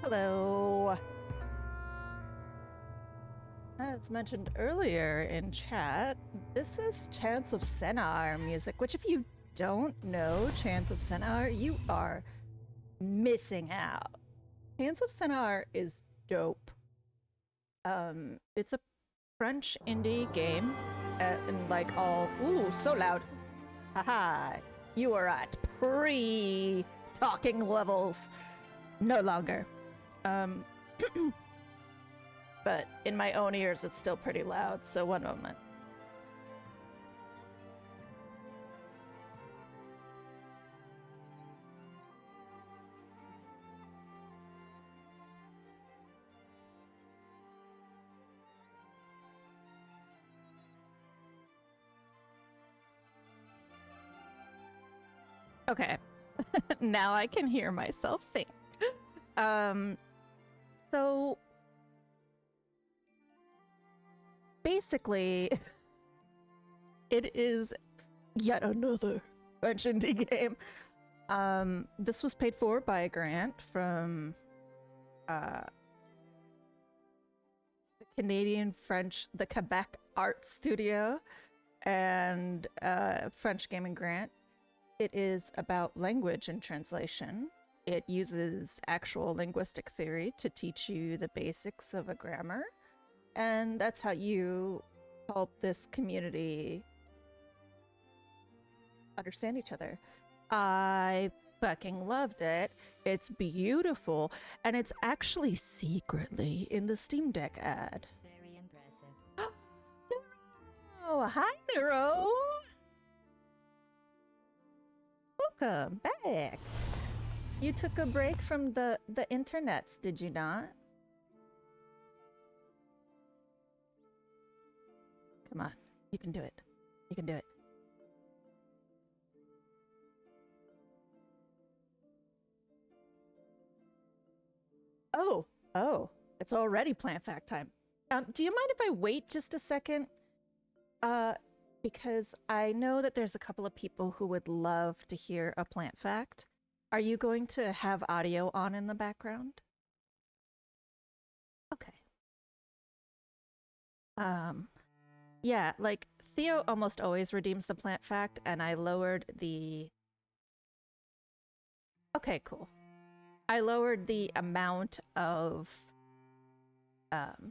Hello. As mentioned earlier in chat, this is Chants of Sennaar music, which if you don't know Chants of Sennaar, you are missing out. Chants of Sennaar is dope. It's a French indie game, and like all, ooh, so loud. Haha, you are at pre-talking levels. No longer. Um, but in my own ears, it's still pretty loud, so one moment. Okay, now I can hear myself sing. Um, so basically, it is yet another French indie game. This was paid for by a grant from the the Quebec Art Studio, and French Gaming Grant. It is about language and translation. It uses actual linguistic theory to teach you the basics of a grammar, and that's how you help this community understand each other. I fucking loved it. It's beautiful, and it's actually secretly in the Steam Deck ad. Very impressive. Neuro! Hi, Neuro! Welcome back. You took a break from the internets, did you not? Come on, you can do it. You can do it. Oh, it's already plant fact time. Do you mind if I wait just a second? Because I know that there's a couple of people who would love to hear a plant fact. Are you going to have audio on in the background? Okay. Yeah, like Theo almost always redeems the plant fact, and I lowered the. Okay, cool. I lowered the amount of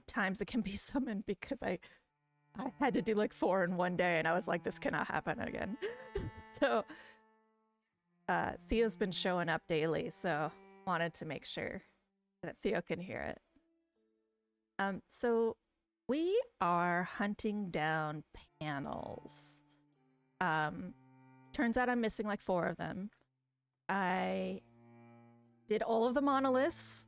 times it can be summoned because I had to do like 4 in one day, and I was like, this cannot happen again. So Theo's been showing up daily, so wanted to make sure that Theo can hear it. So we are hunting down panels. Turns out I'm missing like 4 of them. I did all of the monoliths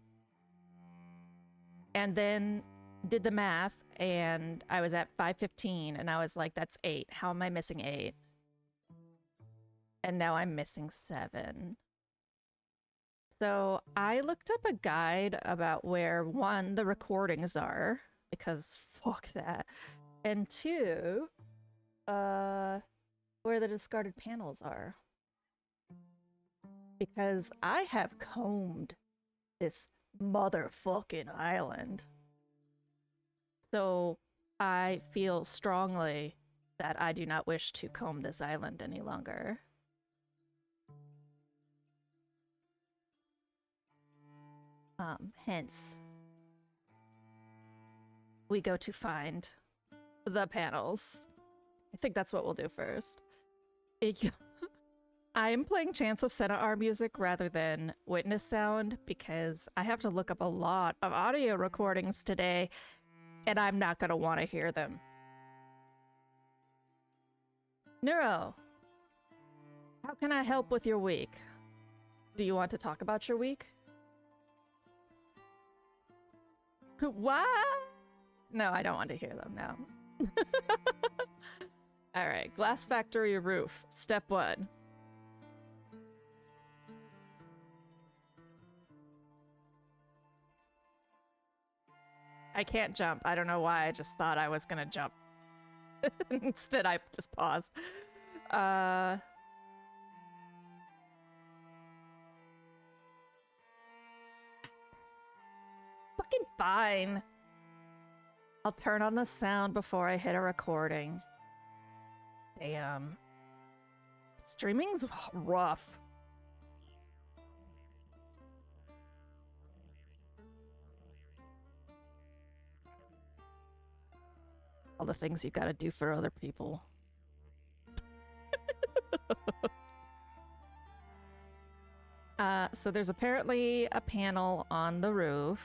and then did the math, and I was at 515, and I was like, that's 8. How am I missing 8? And now I'm missing 7. So I looked up a guide about where, 1, the recordings are, because fuck that, and 2, where the discarded panels are. Because I have combed this motherfucking island. So I feel strongly that I do not wish to comb this island any longer. Hence, we go to find the panels. I think that's what we'll do first. I'm playing Chants of Sennaar music rather than Witness Sound because I have to look up a lot of audio recordings today, and I'm not going to want to hear them. Neuro, how can I help with your week? Do you want to talk about your week? What? No, I don't want to hear them now. All right, glass factory roof. Step 1. I can't jump. I don't know why. I just thought I was gonna jump. Instead, I just paused. fucking fine. I'll turn on the sound before I hit a recording. Damn. Streaming's rough. All the things you gotta do for other people. So there's apparently a panel on the roof.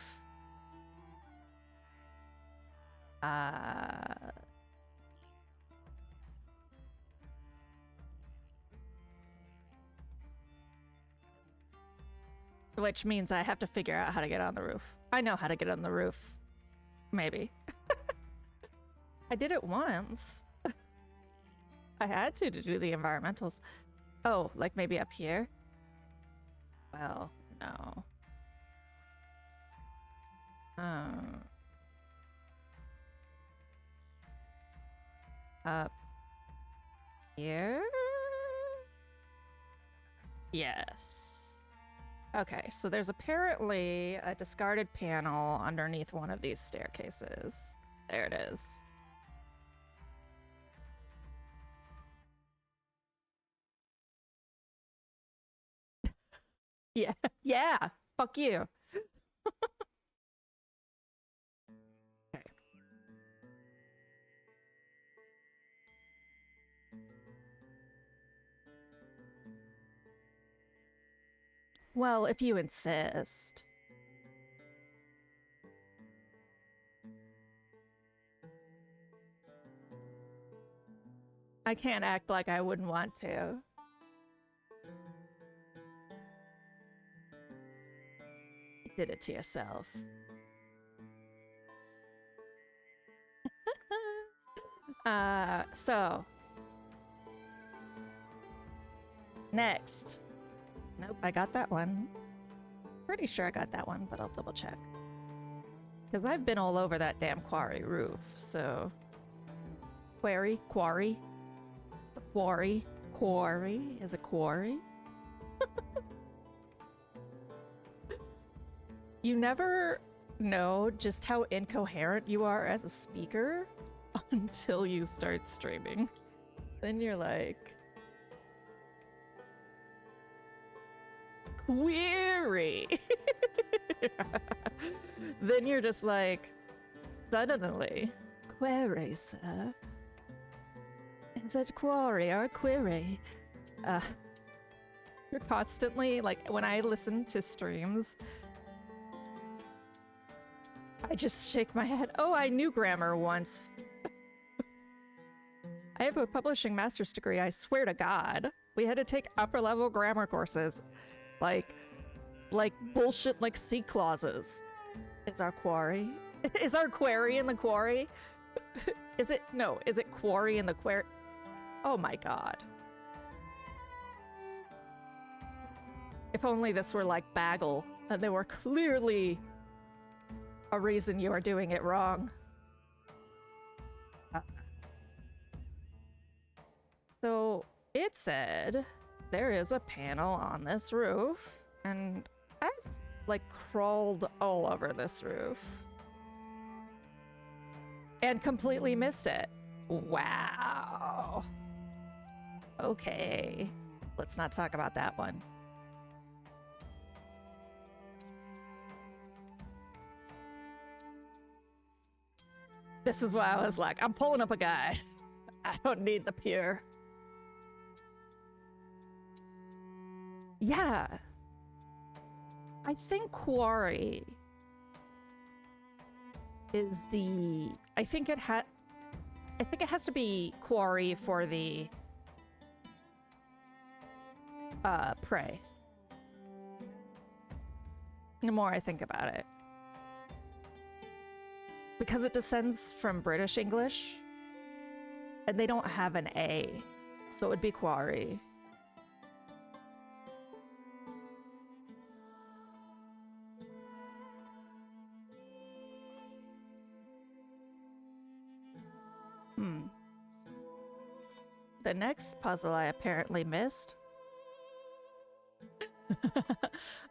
Which means I have to figure out how to get on the roof. I know how to get on the roof. Maybe. I did it once. I had to do the environmentals. Oh, like maybe up here? Well, no. Up here? Yes. Okay, so there's apparently a discarded panel underneath one of these staircases. There it is. Yeah, yeah, fuck you. Okay. Well, if you insist. I can't act like I wouldn't want to. You did it to yourself. So. Next. Nope, I got that one. Pretty sure I got that one, but I'll double check. Because I've been all over that damn quarry roof, so... Quarry? Quarry? The quarry? Quarry? Is it quarry? You never know just how incoherent you are as a speaker until you start streaming. Then you're like... Query! Then you're just like... Suddenly... Query, sir? Is it quarry or query? You're constantly, like, when I listen to streams, I just shake my head. Oh, I knew grammar once. I have a publishing master's degree, I swear to God. We had to take upper level grammar courses. Like bullshit like C clauses. Is our quarry? Is our query in the quarry? Is it quarry in the query? Oh my God. If only this were like Bagel, and there were clearly a reason you are doing it wrong. So it said there is a panel on this roof, and I've like crawled all over this roof and completely missed it. Wow. Okay. Let's not talk about that one. This is why I was like, I'm pulling up a guide. I don't need the pure. Yeah. I think quarry is the... I think it has to be quarry for the prey. The more I think about it. Because it descends from British English, and they don't have an A, so it would be quarry. The next puzzle I apparently missed.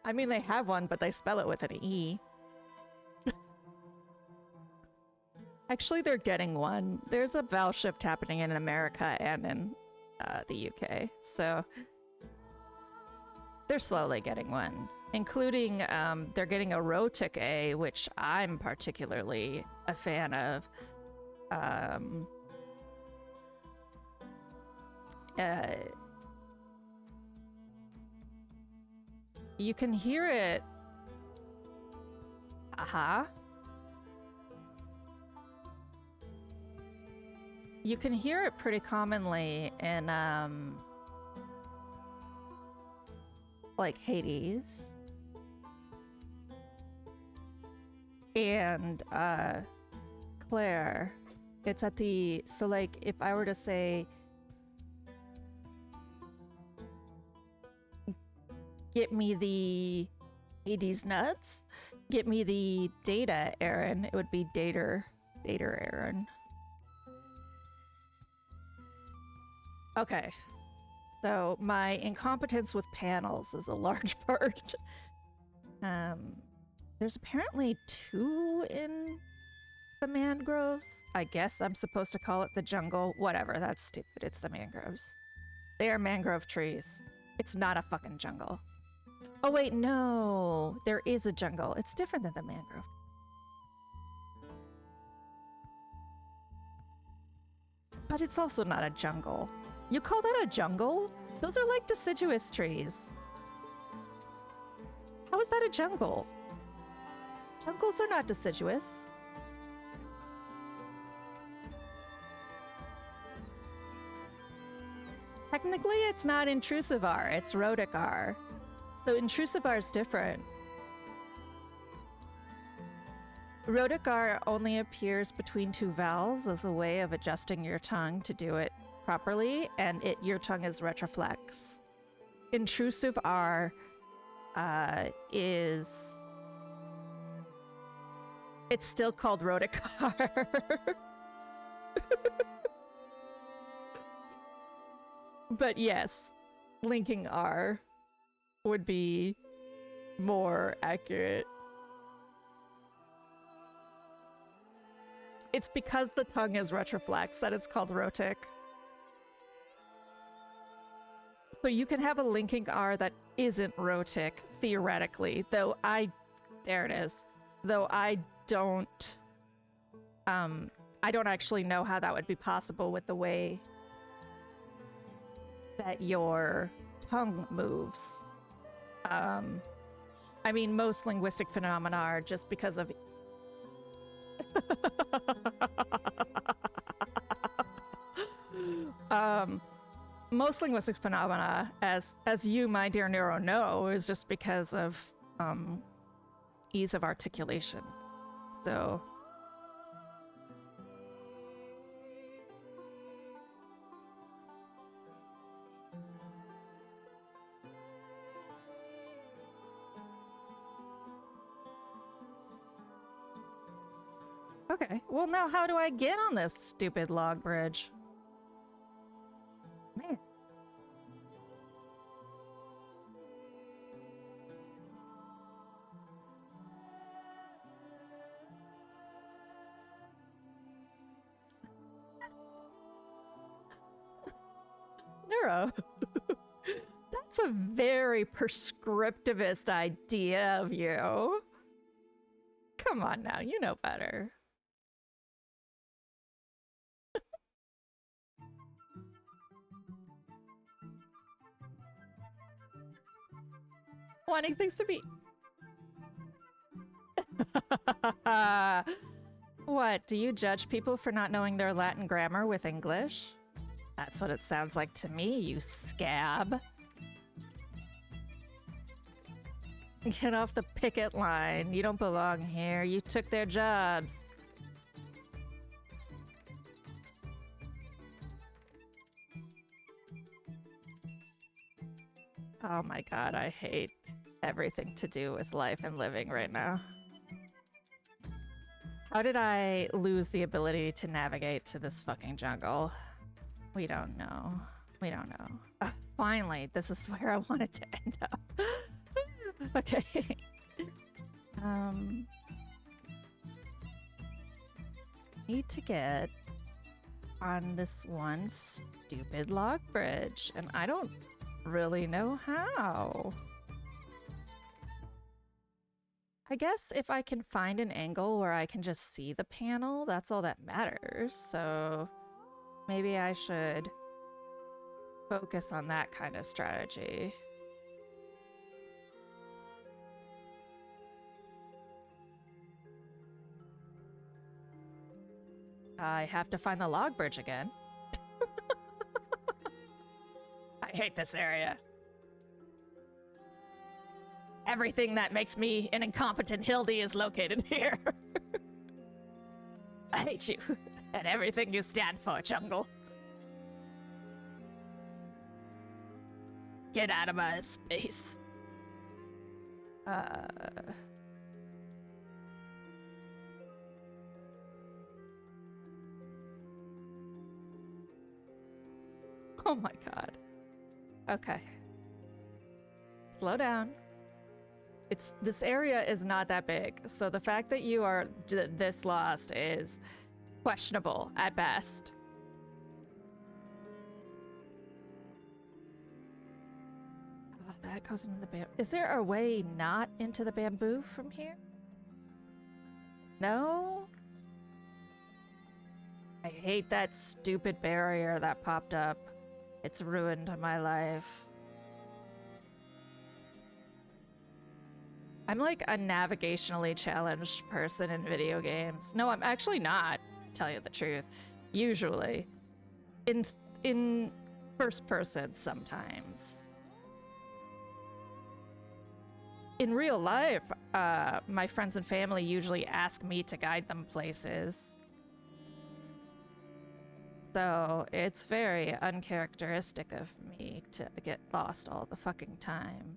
I mean, they have one, but they spell it with an E. Actually, they're getting one. There's a vowel shift happening in America and in the UK, so they're slowly getting one. Including, they're getting a rhotic A, which I'm particularly a fan of. Uh, you can hear it. Aha. You can hear it pretty commonly in, like Hades. And, Claire. It's at the, so like, if I were to say, get me the Hades nuts, get me the data, Aaron, it would be Dater, Aaron. Okay, so my incompetence with panels is a large part. There's apparently 2 in the mangroves. I guess I'm supposed to call it the jungle. Whatever, that's stupid. It's the mangroves. They are mangrove trees. It's not a fucking jungle. Oh wait, no. There is a jungle. It's different than the mangrove. But it's also not a jungle. You call that a jungle? Those are like deciduous trees. How is that a jungle? Jungles are not deciduous. Technically, it's not intrusive R, it's rhotic R. So intrusive R is different. Rhotic R only appears between 2 vowels as a way of adjusting your tongue to do it properly, and your tongue is retroflex. Intrusive R is... It's still called rhotic R. But yes, linking R would be more accurate. It's because the tongue is retroflex that it's called rhotic. So you can have a linking R that isn't rhotic, theoretically, though there it is. Though I don't actually know how that would be possible with the way that your tongue moves. I mean, most linguistic phenomena are just because of... most linguistic phenomena, as you, my dear neuro, know, is just because of ease of articulation. So... Okay, well now how do I get on this stupid log bridge? Man. Neuro. That's a very prescriptivist idea of you. Come on now, you know better. Wanting things to be... What, do you judge people for not knowing their Latin grammar with English? That's what it sounds like to me, you scab. Get off the picket line. You don't belong here. You took their jobs. Oh my god, I hate everything to do with life and living right now. How did I lose the ability to navigate to this fucking jungle? We don't know. We don't know. Finally, this is where I wanted to end up. Okay. need to get on this one stupid log bridge, and I don't really know how. I guess if I can find an angle where I can just see the panel, that's all that matters. So maybe I should focus on that kind of strategy. I have to find the log bridge again. I hate this area. Everything that makes me an incompetent Hildy is located here. I hate you and everything you stand for, Jungle. Get out of my space. Oh my god. Okay. Slow down. This area is not that big, so the fact that you are this lost is questionable at best. Oh, that goes into the bamboo. Is there a way not into the bamboo from here? No? I hate that stupid barrier that popped up. It's ruined my life. I'm like a navigationally challenged person in video games. No, I'm actually not, to tell you the truth. Usually. In first person sometimes. In real life, my friends and family usually ask me to guide them places. So it's very uncharacteristic of me to get lost all the fucking time.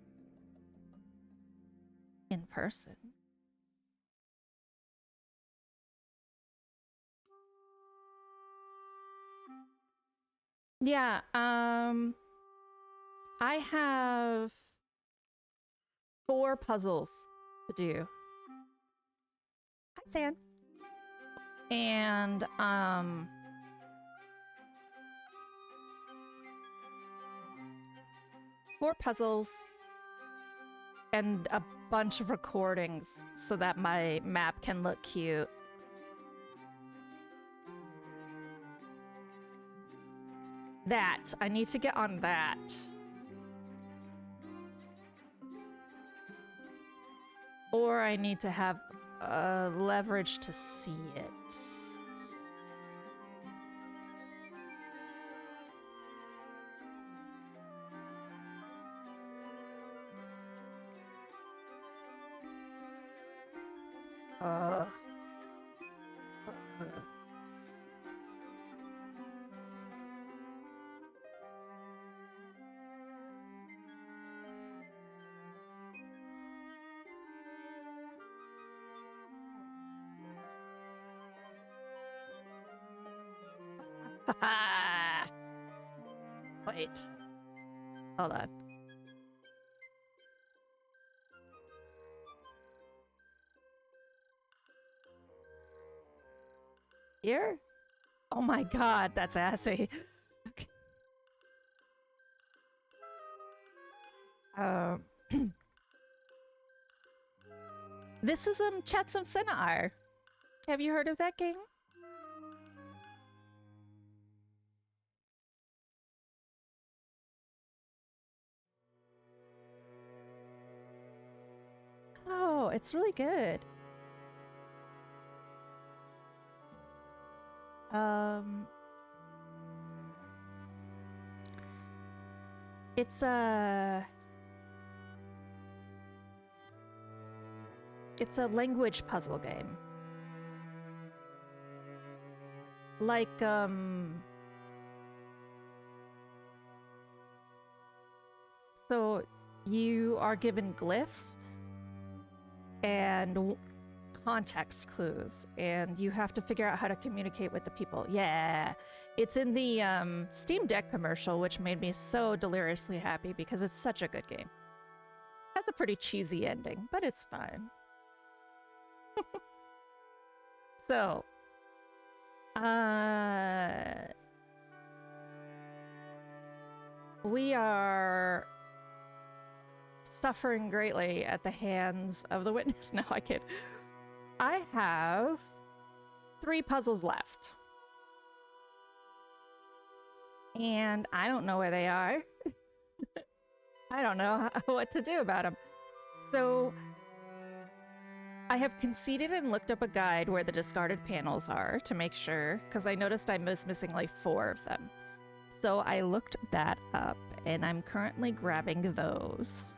In person. Yeah, I have 4 puzzles to do. Hi, San. And, 4 puzzles and a bunch of recordings so that my map can look cute. That. I need to get on that. Or I need to have leverage to see it. Wait. Hold on. Here? Oh my god, that's assy. Okay. This is Chatsum Senar. Have you heard of that game? Oh, it's really good. It's a language puzzle game. Like, so you are given glyphs and context clues, and you have to figure out how to communicate with the people. Yeah, it's in the Steam Deck commercial, which made me so deliriously happy because it's such a good game. It has a pretty cheesy ending, but it's fine. So, Uh, we are suffering greatly at the hands of the witness. No, I kid. I have 3 puzzles left. And I don't know where they are. I don't know what to do about them. So I have conceded and looked up a guide where the discarded panels are to make sure, because I noticed I was missing like 4 of them. So I looked that up, and I'm currently grabbing those.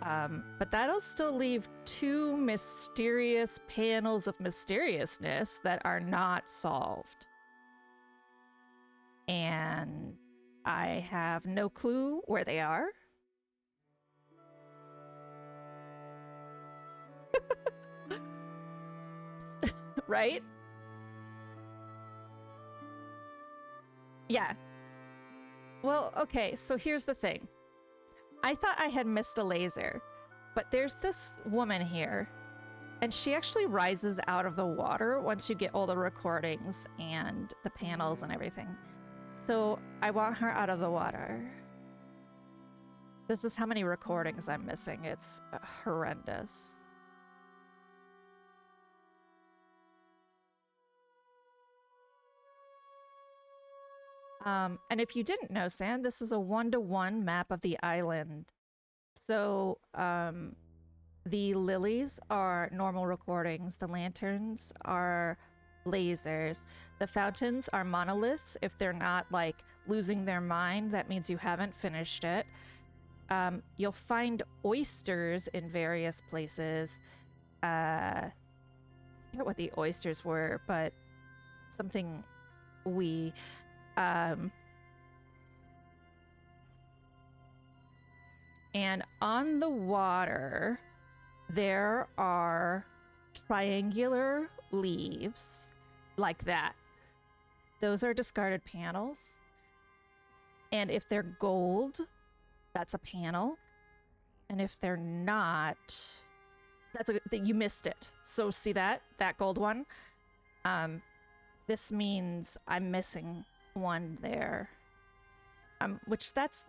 But that'll still leave 2 mysterious panels of mysteriousness that are not solved. And I have no clue where they are. Right? Yeah. Well, okay, so here's the thing. I thought I had missed a laser, but there's this woman here, and she actually rises out of the water once you get all the recordings and the panels and everything. So I want her out of the water. This is how many recordings I'm missing. It's horrendous. And if you didn't know, Sam, this is a 1-to-1 map of the island. So the lilies are normal recordings. The lanterns are lasers. The fountains are monoliths. If they're not like losing their mind, that means you haven't finished it. You'll find oysters in various places. I forget what the oysters were, but something we. And on the water, there are triangular leaves like that. Those are discarded panels. And if they're gold, that's a panel. And if they're not, you missed it. So see that gold one? This means I'm missing one there.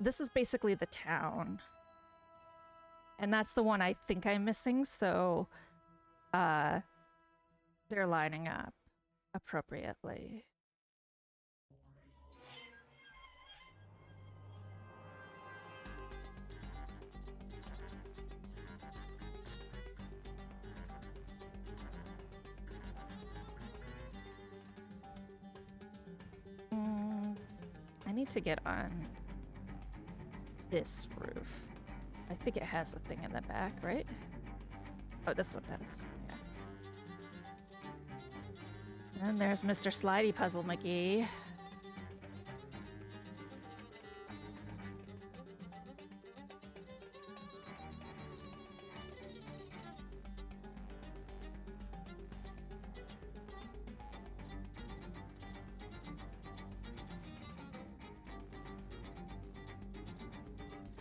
This is basically the town. And that's the one I think I'm missing, so they're lining up appropriately. I need to get on this roof. I think it has a thing in the back, right? Oh, this one does. Yeah. And there's Mr. Slidey Puzzle McGee.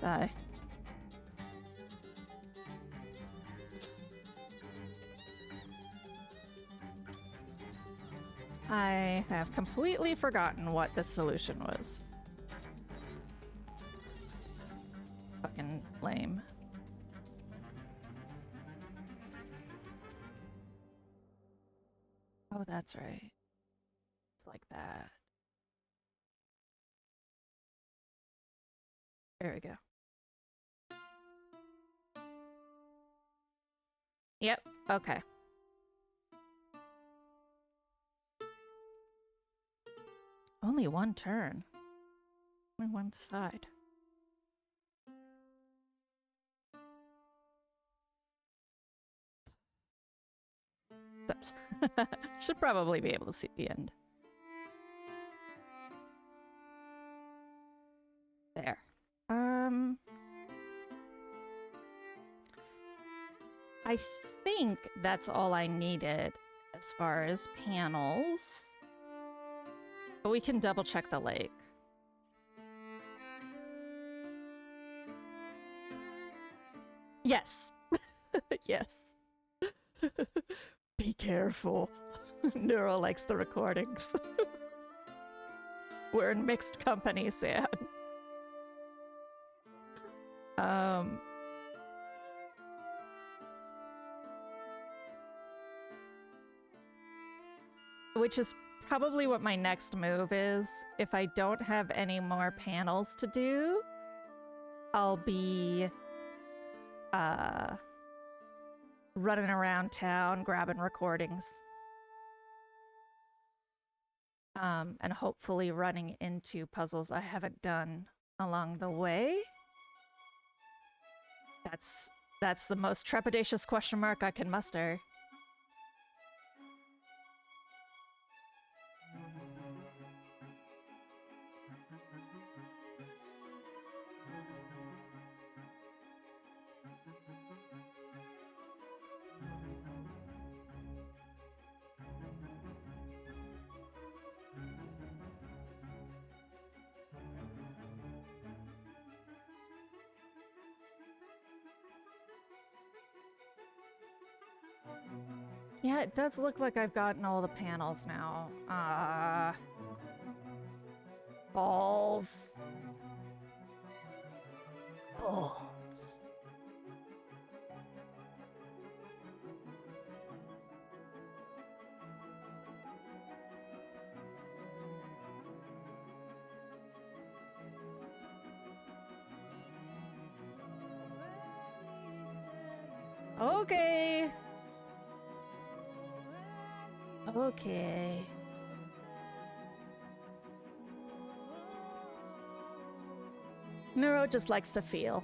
Sigh. I have completely forgotten what the solution was. Fucking lame. Oh, that's right. It's like that. There we go. Yep, okay. Only one turn. Only one side. Should probably be able to see the end. There. I think that's all I needed as far as panels. But we can double check the lake. Yes. Yes. Be careful. Neuro likes the recordings. We're in mixed company, Sam. Which is probably what my next move is. If I don't have any more panels to do, I'll be running around town grabbing recordings. And hopefully running into puzzles I haven't done along the way. That's the most trepidatious question mark I can muster. Yeah, it does look like I've gotten all the panels now. Balls. Balls. Okay. Okay. Neuro just likes to feel.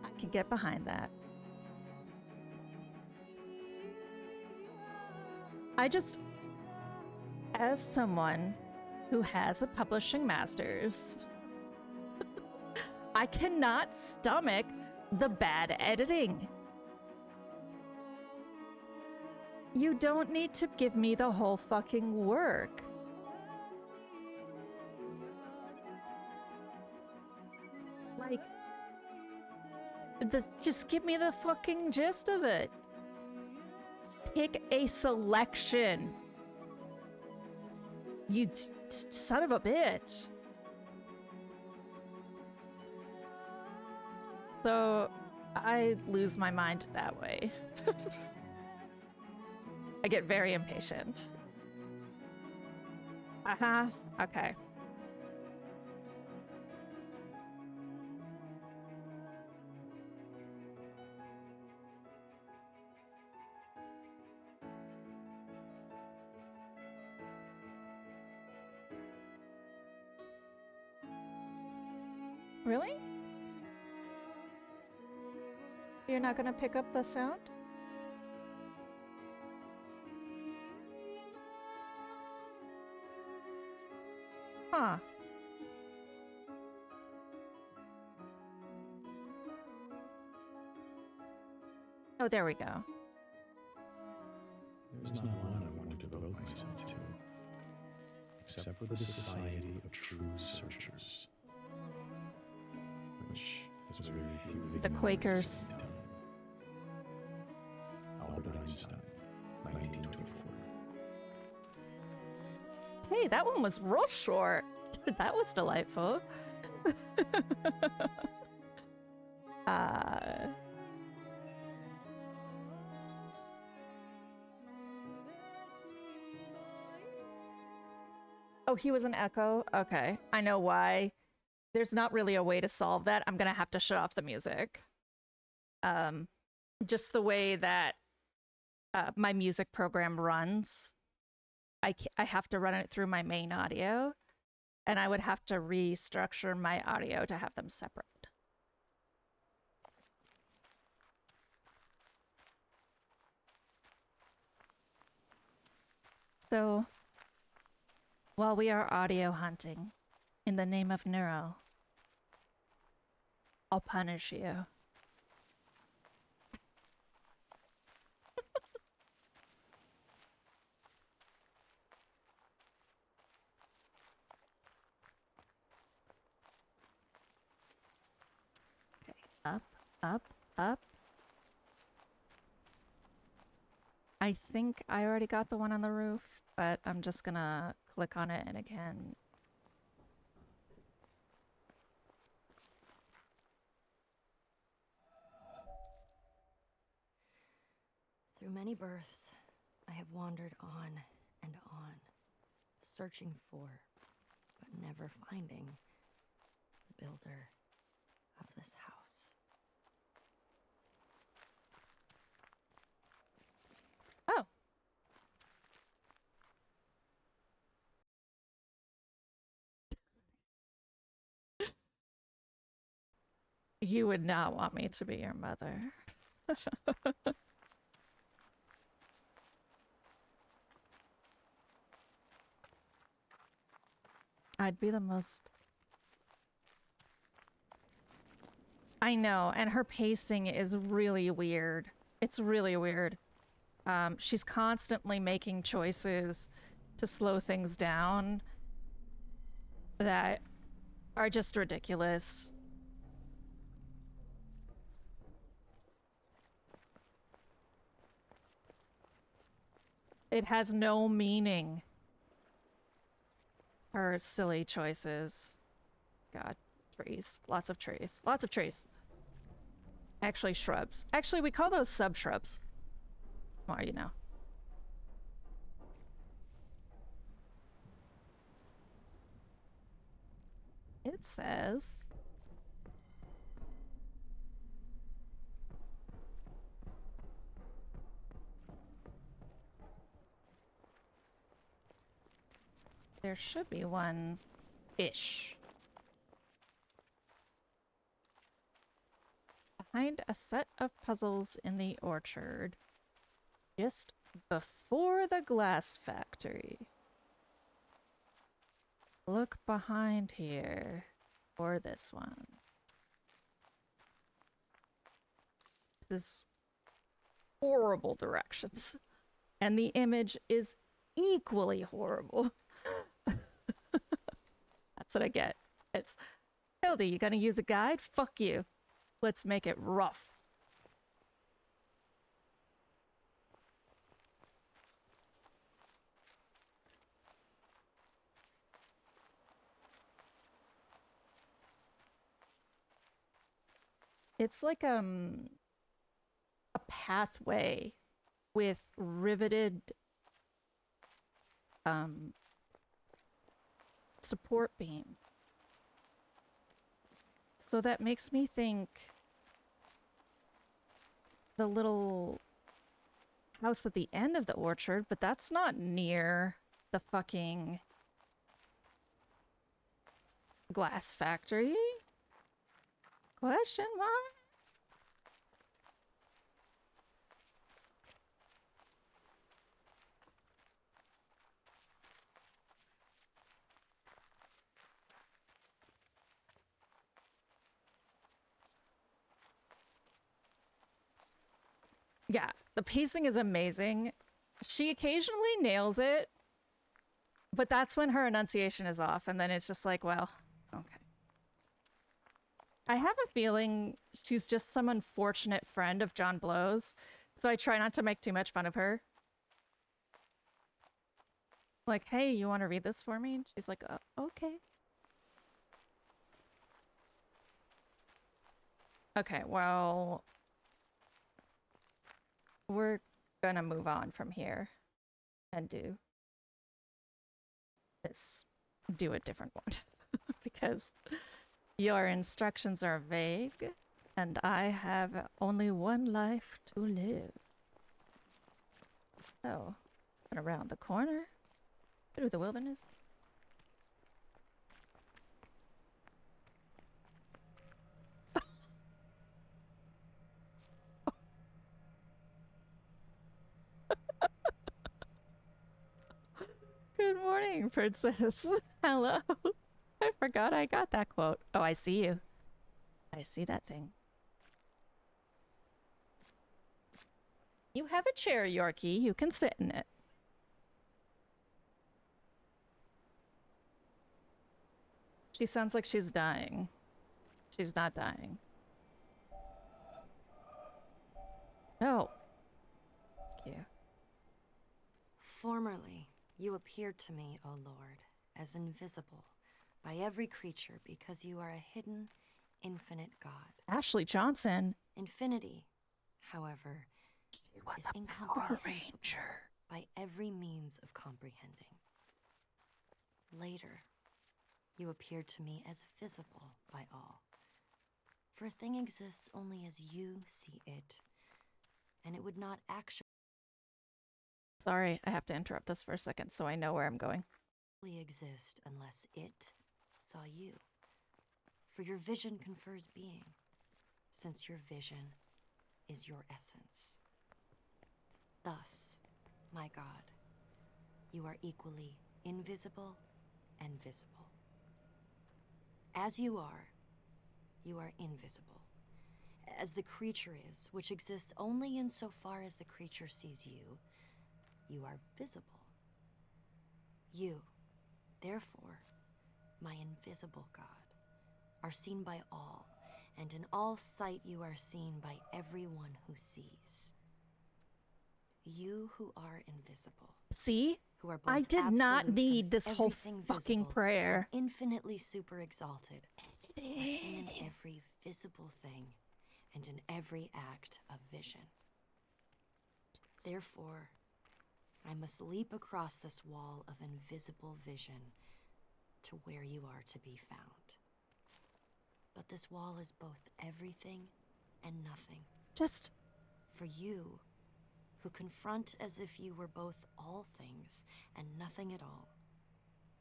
I can get behind that. I just, as someone who has a publishing master's, I cannot stomach the bad editing. You don't need to give me the whole fucking work. Like, just give me the fucking gist of it. Pick a selection. You son of a bitch. So, I lose my mind that way. I get very impatient. Uh-huh. Okay. Really? You're not gonna pick up the sound? Huh. Oh, there we go. There's not one I want to devote myself to, except for the Society of True Searchers, which has very few living The members Quakers. at any time. Albert Einstein, 1924. Hey, that one was real short. That was delightful. Oh, he was an echo? Okay. I know why. There's not really a way to solve that. I'm gonna have to shut off the music. Just the way that my music program runs, I have to run it through my main audio, and I would have to restructure my audio to have them separate. So, while we are audio hunting, in the name of Neuro, I'll punish you. Okay, up, up, up. I think I already got the one on the roof, but I'm just gonna click on it and again. Through many births, I have wandered on and on, searching for, but never finding, the builder of this house. Oh. You would not want me to be your mother. I'd be the most... I know, and her pacing is really weird. It's really weird. She's constantly making choices to slow things down that are just ridiculous. It has no meaning. Her silly choices. God, trees. Lots of trees. Lots of trees. Actually, shrubs. Actually, we call those sub-shrubs. Well, you know. It says... there should be one-ish. Behind a set of puzzles in the orchard. Just before the glass factory. Look behind here. Or this one. This is horrible directions. And the image is equally horrible. That's what I get. It's, Hildy, you gonna use a guide? Fuck you. Let's make it rough. It's like a pathway with riveted support beam. So that makes me think the little house at the end of the orchard, but that's not near the fucking glass factory? Question mark? Yeah, the pacing is amazing. She occasionally nails it, but that's when her enunciation is off, and then it's just like, well, okay. I have a feeling she's just some unfortunate friend of John Blow's, so I try not to make too much fun of her. Like, hey, you want to read this for me? And she's like, okay. Okay, well, we're gonna move on from here and do a different one because your instructions are vague and I have only one life to live. So, around the corner, through the wilderness. Good morning, princess. Hello. I forgot I got that quote. Oh, I see you. I see that thing. You have a chair, Yorkie. You can sit in it. She sounds like she's dying. She's not dying. No. Thank you. Formerly, you appeared to me, O Lord, as invisible by every creature because you are a hidden, infinite God. Ashley Johnson. Infinity, however, She was is a Power incomprehensible Ranger. by every means of comprehending. Later, you appeared to me as visible by all. For a thing exists only as you see it, and it would not actually Sorry, I have to interrupt this for a second so I know where I'm going. exist unless it saw you. For your vision confers being, since your vision is your essence. Thus, my God, you are equally invisible and visible. As you are invisible. As the creature is, which exists only insofar as the creature sees you, you are visible. You, therefore, my invisible God, are seen by all, and in all sight you are seen by everyone who sees. You who are invisible. See? Who are both I did not absolute need this from whole everything fucking visible prayer. and infinitely super exalted, are seen in every visible thing and in every act of vision. Therefore, I must leap across this wall of invisible vision to where you are to be found. But this wall is both everything and nothing. Just... For you, who confront as if you were both all things and nothing at all,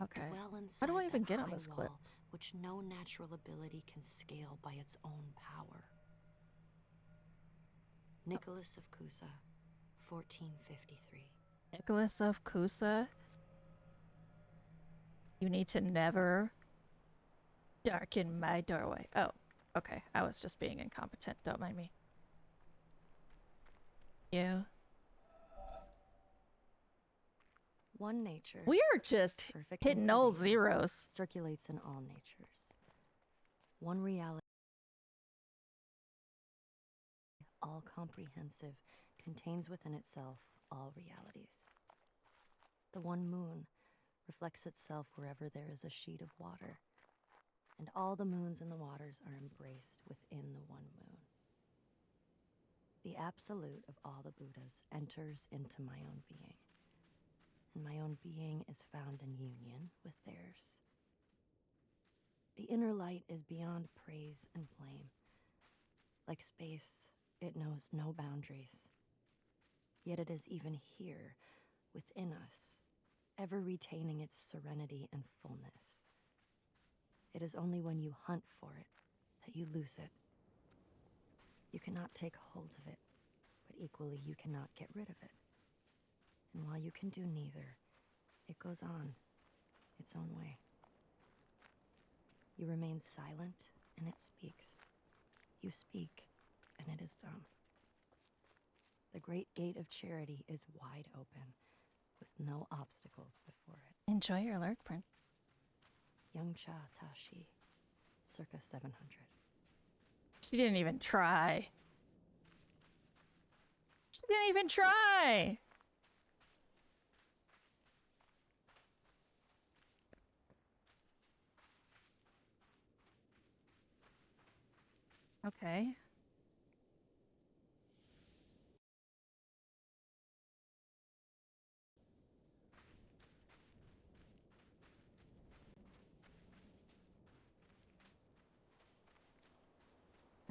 Okay. dwell How inside do I even that get on high this wall clip? which no natural ability can scale by its own power. Nicholas of Cusa, 1453. Nicholas of Cusa? You need to never darken my doorway. Oh, okay. I was just being incompetent. Don't mind me. You. One nature, We are just perfect hitting and all pervading, zeros. circulates in all natures. One reality, all comprehensive, contains within itself all realities. The one moon reflects itself wherever there is a sheet of water, and all the moons and the waters are embraced within the one moon. The absolute of all the Buddhas enters into my own being, and my own being is found in union with theirs. The inner light is beyond praise and blame. Like space, it knows no boundaries. Yet it is even here, within us, ever retaining its serenity and fullness. It is only when you hunt for it that you lose it. You cannot take hold of it, but equally you cannot get rid of it. And while you can do neither, it goes on its own way. You remain silent, and it speaks. You speak, and it is dumb. The great gate of charity is wide open, with no obstacles before it. Enjoy your lurk, Prince. Youngcha Tashi, circa 700. She didn't even try. She didn't even try! Okay.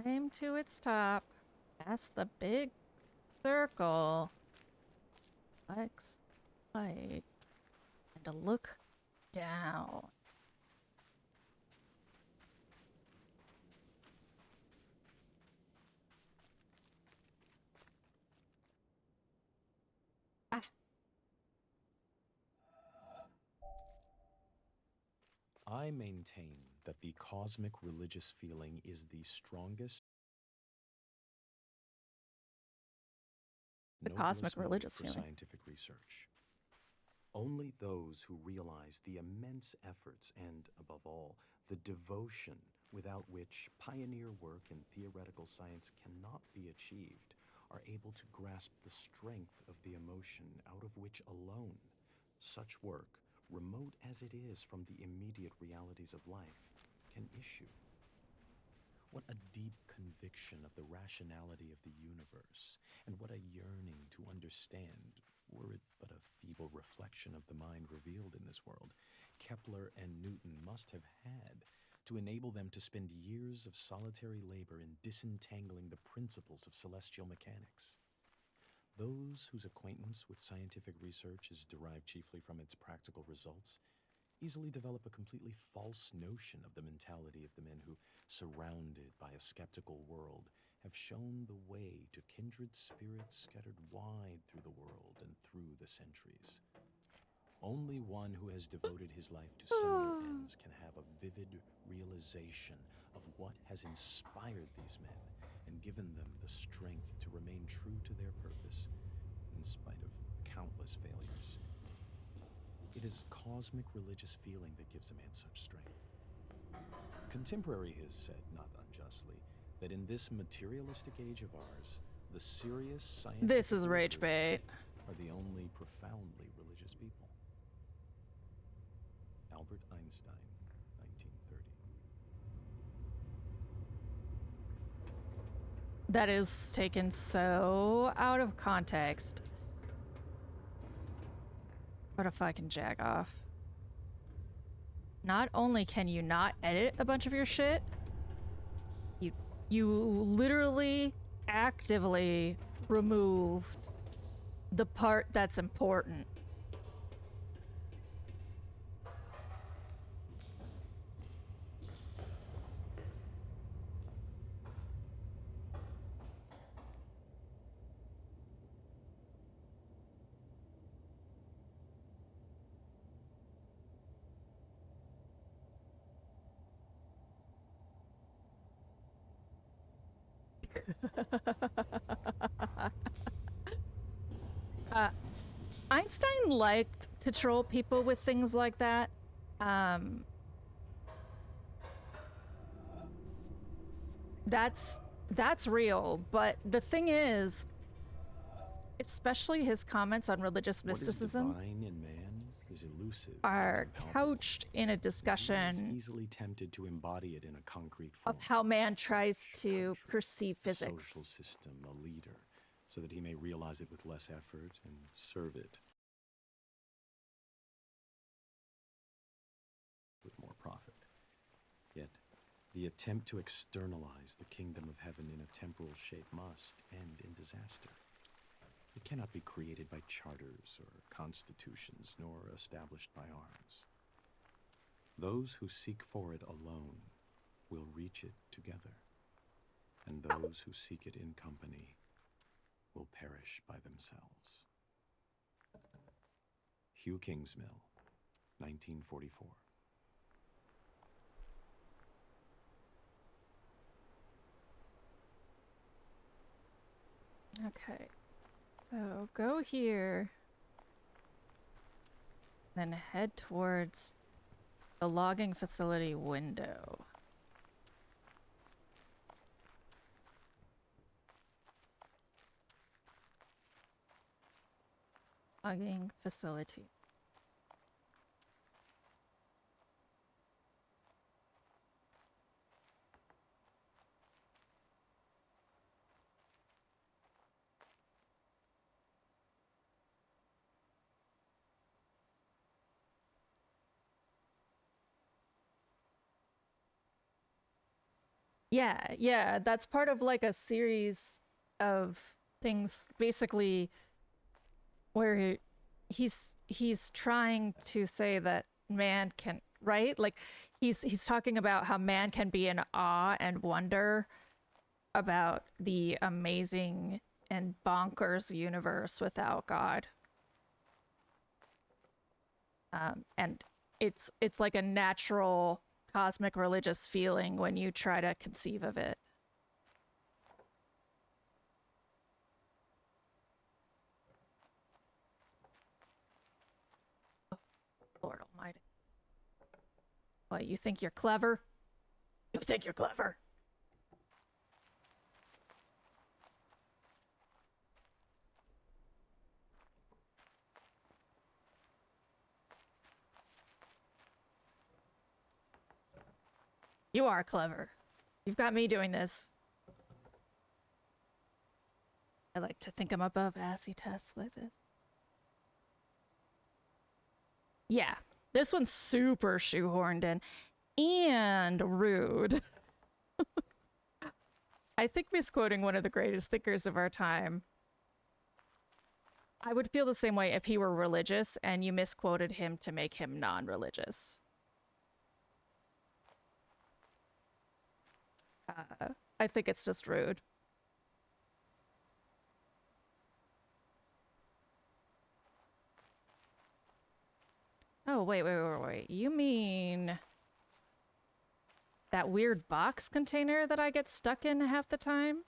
Climb to its top. Past the big circle. Flex light. And to look down. Ah. I maintain that the cosmic religious feeling is the strongest, The noblest cosmic motive religious for feeling. scientific research. Only those who realize the immense efforts and, above all, the devotion without which pioneer work in theoretical science cannot be achieved are able to grasp the strength of the emotion out of which alone such work, remote as it is from the immediate realities of life, can issue. What a deep conviction of the rationality of the universe, and what a yearning to understand, were it but a feeble reflection of the mind revealed in this world, Kepler and Newton must have had to enable them to spend years of solitary labor in disentangling the principles of celestial mechanics. Those whose acquaintance with scientific research is derived chiefly from its practical results easily develop a completely false notion of the mentality of the men who, surrounded by a skeptical world, have shown the way to kindred spirits scattered wide through the world and through the centuries. Only one who has devoted his life to similar ends can have a vivid realization of what has inspired these men and given them the strength to remain true to their purpose in spite of countless failures. It is cosmic religious feeling that gives a man such strength. Contemporary has said, not unjustly, that in this materialistic age of ours, the serious scientific This is rage leaders bait. are the only profoundly religious people. Albert Einstein, 1930. That is taken so out of context. What if I can jag off? Not only can you not edit a bunch of your shit, you literally actively removed the part that's important. uh, Einstein liked to troll people with things like that. Um, that's real, but the thing is, especially his comments on religious mysticism, what is divine in man is elusive are and couched in a He is discussion easily tempted to embody it in a concrete of form. how man tries to Country, perceive a physics. social system, a leader, so that he may realize it with less effort and serve it with more profit. Yet, the attempt to externalize the kingdom of heaven in a temporal shape must end in disaster. It cannot be created by charters or constitutions, nor established by arms. Those who seek for it alone will reach it together, and those who seek it in company will perish by themselves. Hugh Kingsmill, 1944. Okay, so go here, then head towards the logging facility window. Logging facility. Yeah, that's part of like a series of things basically where he's trying to say that man can, right? Like he's talking about how man can be in awe and wonder about the amazing and bonkers universe without God. And it's like a natural cosmic religious feeling when you try to conceive of it. Lord Almighty. What, you think you're clever? You think you're clever? You are clever. You've got me doing this. I like to think I'm above assy tests like this. Yeah, this one's super shoehorned in and rude. I think misquoting one of the greatest thinkers of our time. I would feel the same way if he were religious and you misquoted him to make him non-religious. I think it's just rude. Oh, wait. You mean that weird box container that I get stuck in half the time?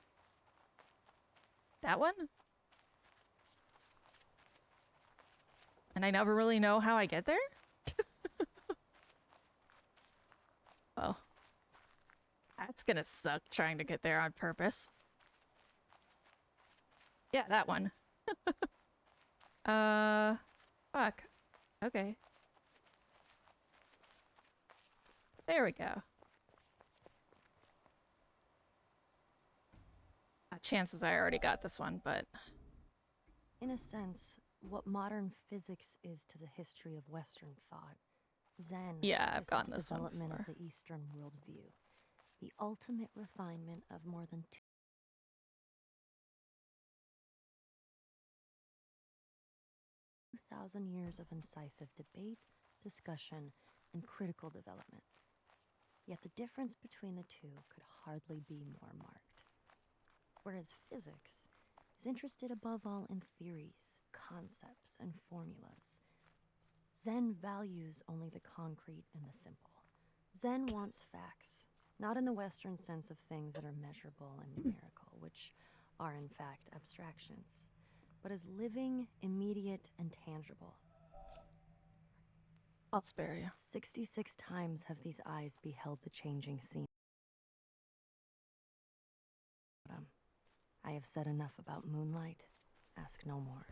That one? And I never really know how I get there? Well, that's gonna suck trying to get there on purpose. Yeah, that one. Fuck. Okay. There we go. Chances I already got this one, but... In a sense, what modern physics is to the history of Western thought, Zen Yeah, I've is to gotten the this one development of before. the Eastern worldview, the ultimate refinement of more than 2,000 years of incisive debate, discussion, and critical development. Yet the difference between the two could hardly be more marked. Whereas physics is interested above all in theories, concepts, and formulas, Zen values only the concrete and the simple. Zen wants facts, not in the Western sense of things that are measurable and numerical, which are in fact abstractions, but as living, immediate, and tangible. I'll spare you. 66 times have these eyes beheld the changing scene. I have said enough about moonlight. Ask no more.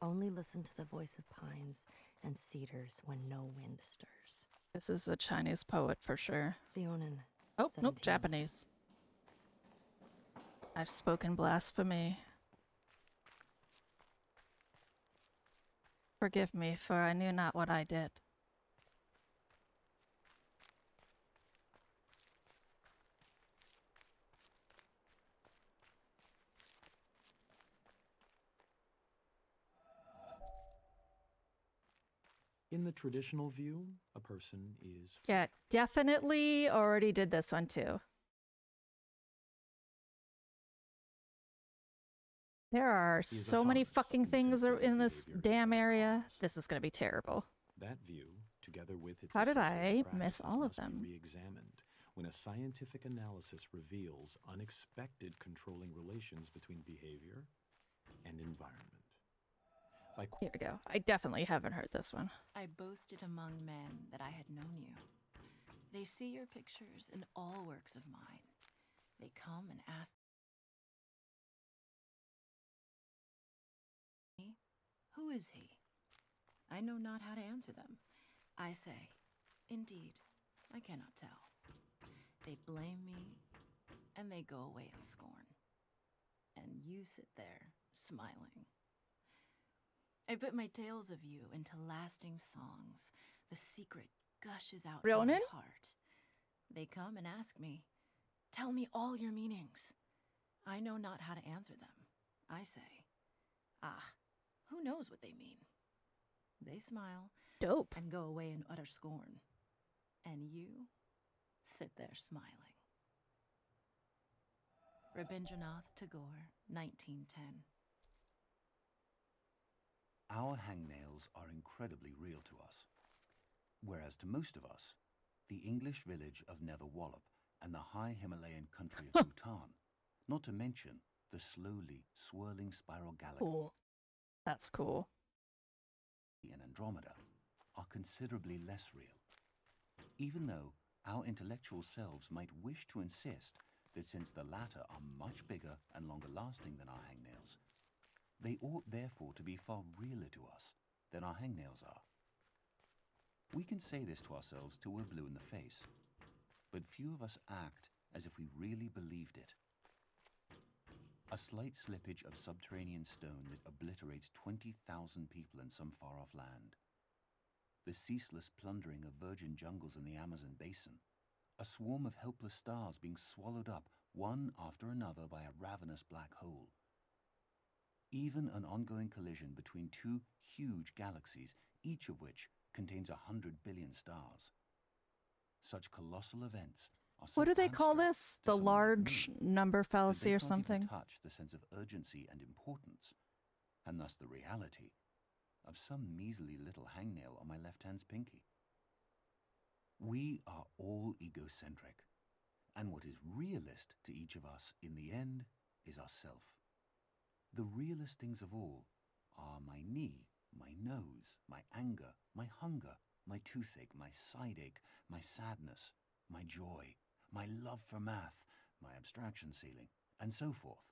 Only listen to the voice of pines and cedars when no wind stirs. This is a Chinese poet for sure. Leonin. Oh, 17. nope, Japanese. I've spoken blasphemy. Forgive me, for I knew not what I did. In the traditional view, a person is... Yeah, definitely already did this one too. There are so many fucking things in this damn area. This is gonna be terrible. That view, together with its How did I associated miss practices, all of must be them? re-examined when a scientific analysis reveals unexpected controlling relations between behavior and environment. Here we go. I definitely haven't heard this one. I boasted among men that I had known you. They see your pictures in all works of mine. They come and ask me, "Who is he?" I know not how to answer them. I say, "Indeed, I cannot tell." They blame me, and they go away in scorn. And you sit there, smiling. I put my tales of you into lasting songs. The secret gushes out from my Ronan? heart. They come and ask me, "Tell me all your meanings." I know not how to answer them. I say, "Ah, who knows what they mean?" They smile Dope. and go away in utter scorn. And you sit there smiling. Rabindranath Tagore, 1910. Our hangnails are incredibly real to us. Whereas to most of us, the English village of Netherwallop and the high Himalayan country of Bhutan, not to mention the slowly swirling spiral galaxy Cool. That's cool. in Andromeda, are considerably less real. Even though our intellectual selves might wish to insist that since the latter are much bigger and longer lasting than our hangnails, they ought therefore to be far realer to us than our hangnails are. We can say this to ourselves till we're blue in the face. few of us act as if we really believed it. A slight slippage of subterranean stone that obliterates 20,000 people in some far-off land. The ceaseless plundering of virgin jungles in the Amazon basin. A swarm of helpless stars being swallowed up one after another by a ravenous black hole. Even an ongoing collision between two huge galaxies, each of which contains 100 billion stars. Such colossal events are so What do they call abstract this? to The someone like large me number that they fallacy or can't even something? touch the sense of urgency and importance, and thus the reality of some measly little hangnail on my left hand's pinky. We are all egocentric, and what is realist to each of us in the end is ourself. The realest things of all are my knee, my nose, my anger, my hunger, my toothache, my sideache, my sadness, my joy, my love for math, my abstraction ceiling, and so forth.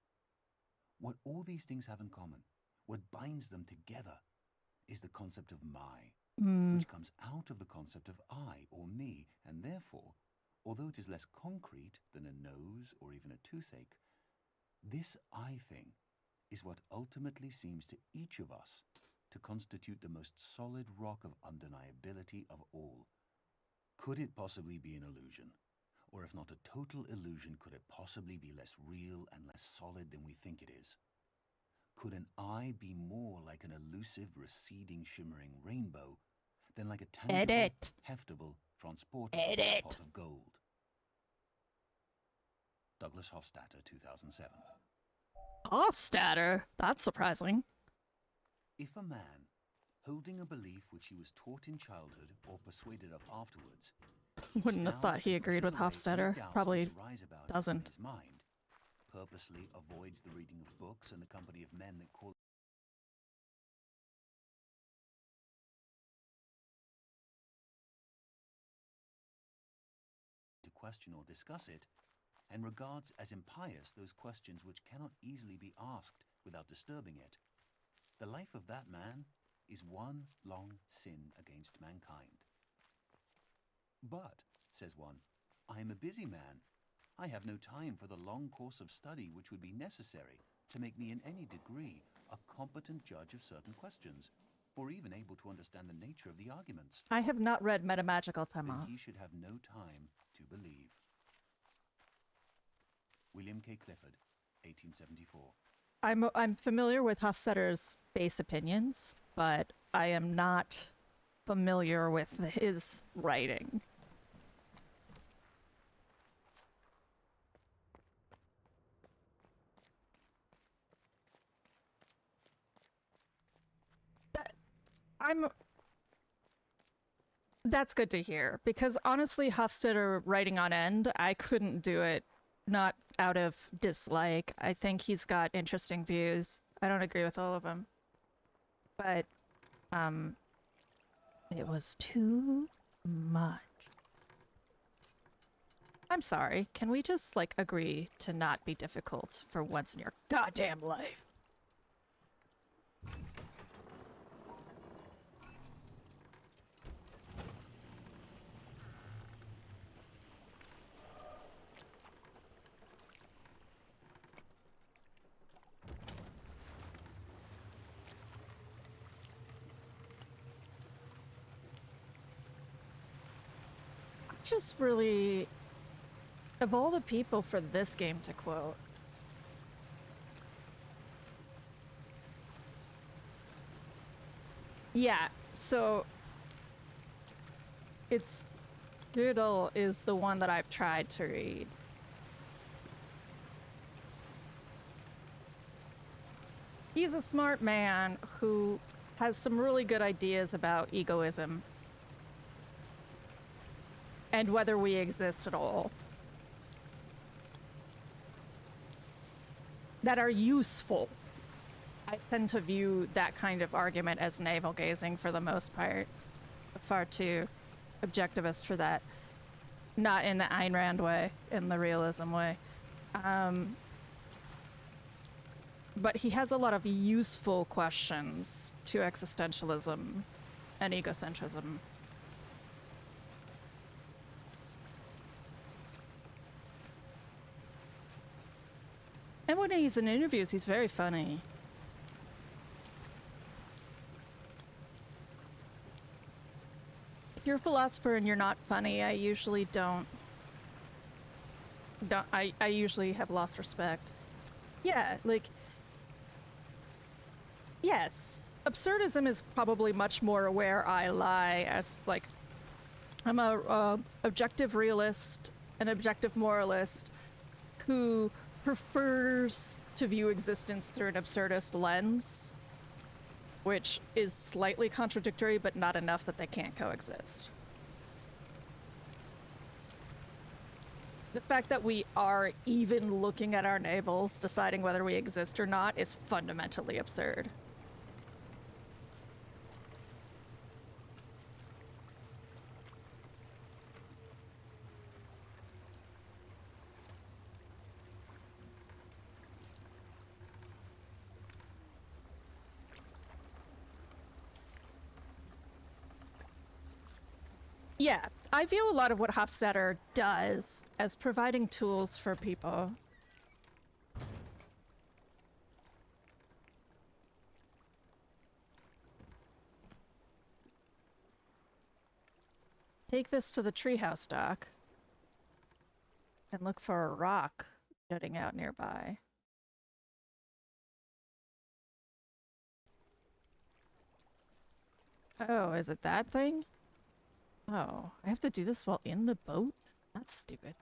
What all these things have in common, what binds them together, is the concept of my, which comes out of the concept of I or me, and therefore, although it is less concrete than a nose or even a toothache, this I thing is what ultimately seems to each of us to constitute the most solid rock of undeniability of all. Could it possibly be an illusion? Or if not a total illusion, could it possibly be less real and less solid than we think it is? Could an eye be more like an elusive, receding, shimmering rainbow than like a tangible, heftable, transportable pot of gold? Douglas Hofstadter, 2007. Hofstadter? That's surprising. If a man, holding a belief which he was taught in childhood or persuaded of afterwards, Wouldn't have thought he agreed with Hofstadter. Probably doesn't. His mind, purposely avoids the reading of books and the company of men that call to question or discuss it, and regards as impious those questions which cannot easily be asked without disturbing it, the life of that man is one long sin against mankind. But, says one, I am a busy man. I have no time for the long course of study which would be necessary to make me in any degree a competent judge of certain questions, or even able to understand the nature of the arguments. I have not read Metamagical Then Tomas. he should have no time to believe. William K. Clifford, 1874. I'm familiar with Hofstadter's base opinions, but I am not familiar with his writing. That's good to hear, because honestly, Hofstadter writing on end, I couldn't do it, not out of dislike. I think he's got interesting views. I don't agree with all of them. But, it was too much. I'm sorry, can we just, like, agree to not be difficult for once in your goddamn life? Just really, of all the people for this game to quote, yeah, so it's Gödel is the one that I've tried to read. He's a smart man who has some really good ideas about egoism and whether we exist at all, that are useful. I tend to view that kind of argument as navel-gazing for the most part. Far too objectivist for that. Not in the Ayn Rand way, in the realism way. But he has a lot of useful questions to existentialism and egocentrism. And when he's in interviews, he's very funny. If you're a philosopher and you're not funny, I usually don't I usually have lost respect. Yeah, like, yes, absurdism is probably much more where I lie, as like I'm a objective realist, an objective moralist who prefers to view existence through an absurdist lens, which is slightly contradictory, but not enough that they can't coexist. The fact that we are even looking at our navels, deciding whether we exist or not, is fundamentally absurd. Yeah, I view a lot of what Hofstadter does as providing tools for people. Take this to the treehouse, Doc, and look for a rock jutting out nearby. Oh, is it that thing? Oh, I have to do this while in the boat? That's stupid.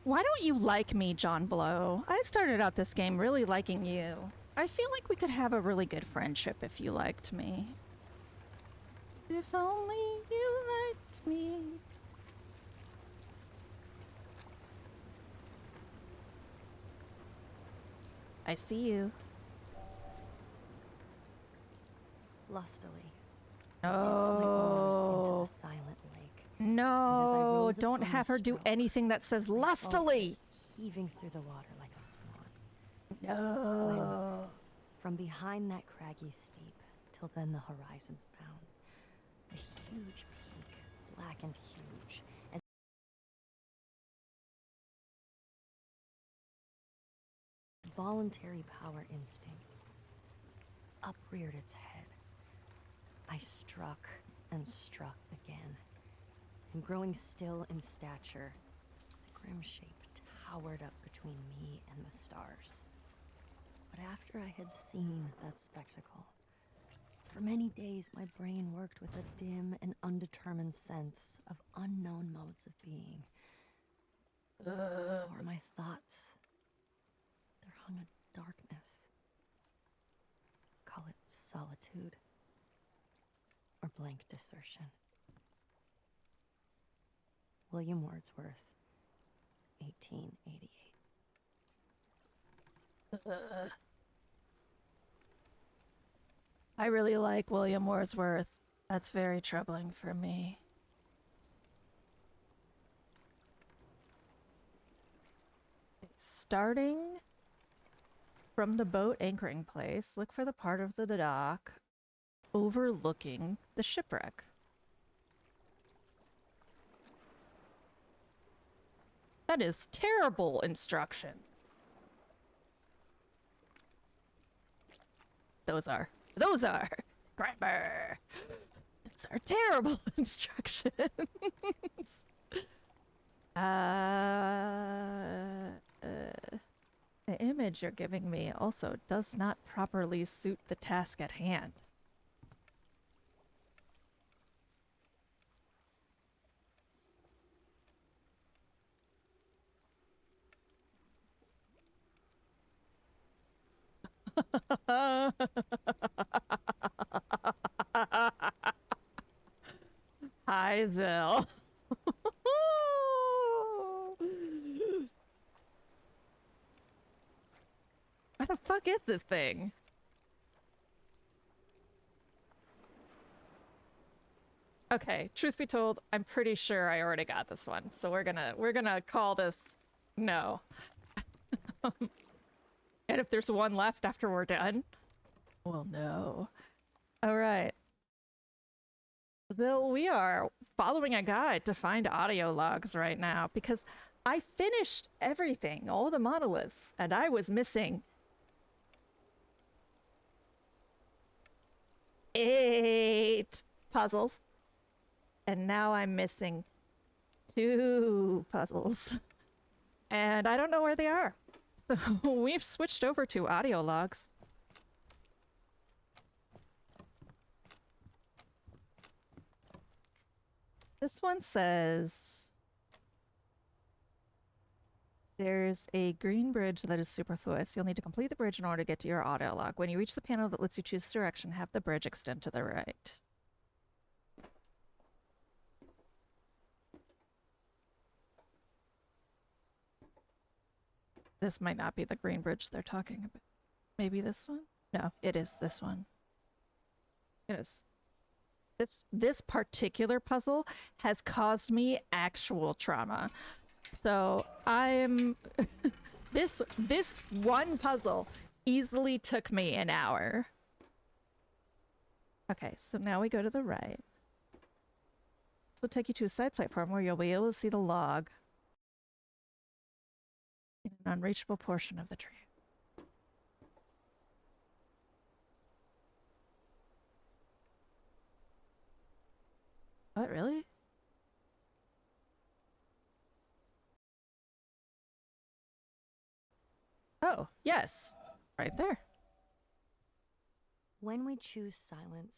Why don't you like me, John Blow? I started out this game really liking you. I feel like we could have a really good friendship if you liked me. If only you liked me. I see you. Lustily, Oh. silent lake. No, don't have her do anything that says lustily. Heaving through the water like a swan. No. From behind that craggy steep, till then the horizon's bound. A huge peak, black and huge, as voluntary power instinct upreared its head. I struck and struck again, and growing still in stature, the grim shape towered up between me and the stars. But after I had seen that spectacle, for many days my brain worked with a dim and undetermined sense of unknown modes of being. O'er my thoughts, there hung a darkness. Call it solitude or blank desertion. William Wordsworth, 1888. I really like William Wordsworth. That's very troubling for me. Starting from the boat anchoring place, look for the part of the dock overlooking the shipwreck. That is terrible instructions. Those are grammar. Those are terrible instructions. The image you're giving me also does not properly suit the task at hand. Hi, Zill. Where the fuck is this thing? Okay, truth be told, I'm pretty sure I already got this one, so we're gonna call this no. And if there's one left after we're done, well, no. All right. Though we are following a guide to find audio logs right now because I finished everything, all the monoliths, and I was missing 8 puzzles. And now I'm missing 2 puzzles. And I don't know where they are. So we've switched over to audio logs. This one says there's a green bridge that is superfluous. You'll need to complete the bridge in order to get to your audio log. When you reach the panel that lets you choose direction, have the bridge extend to the right. This might not be the green bridge they're talking about. Maybe this one? No, it is this one. It is. This particular puzzle has caused me actual trauma. So I'm this one puzzle easily took me an hour. Okay, so now we go to the right. This will take you to a side platform where you'll be able to see the log in an unreachable portion of the tree. What, really? Oh, yes. Right there. When we choose silence,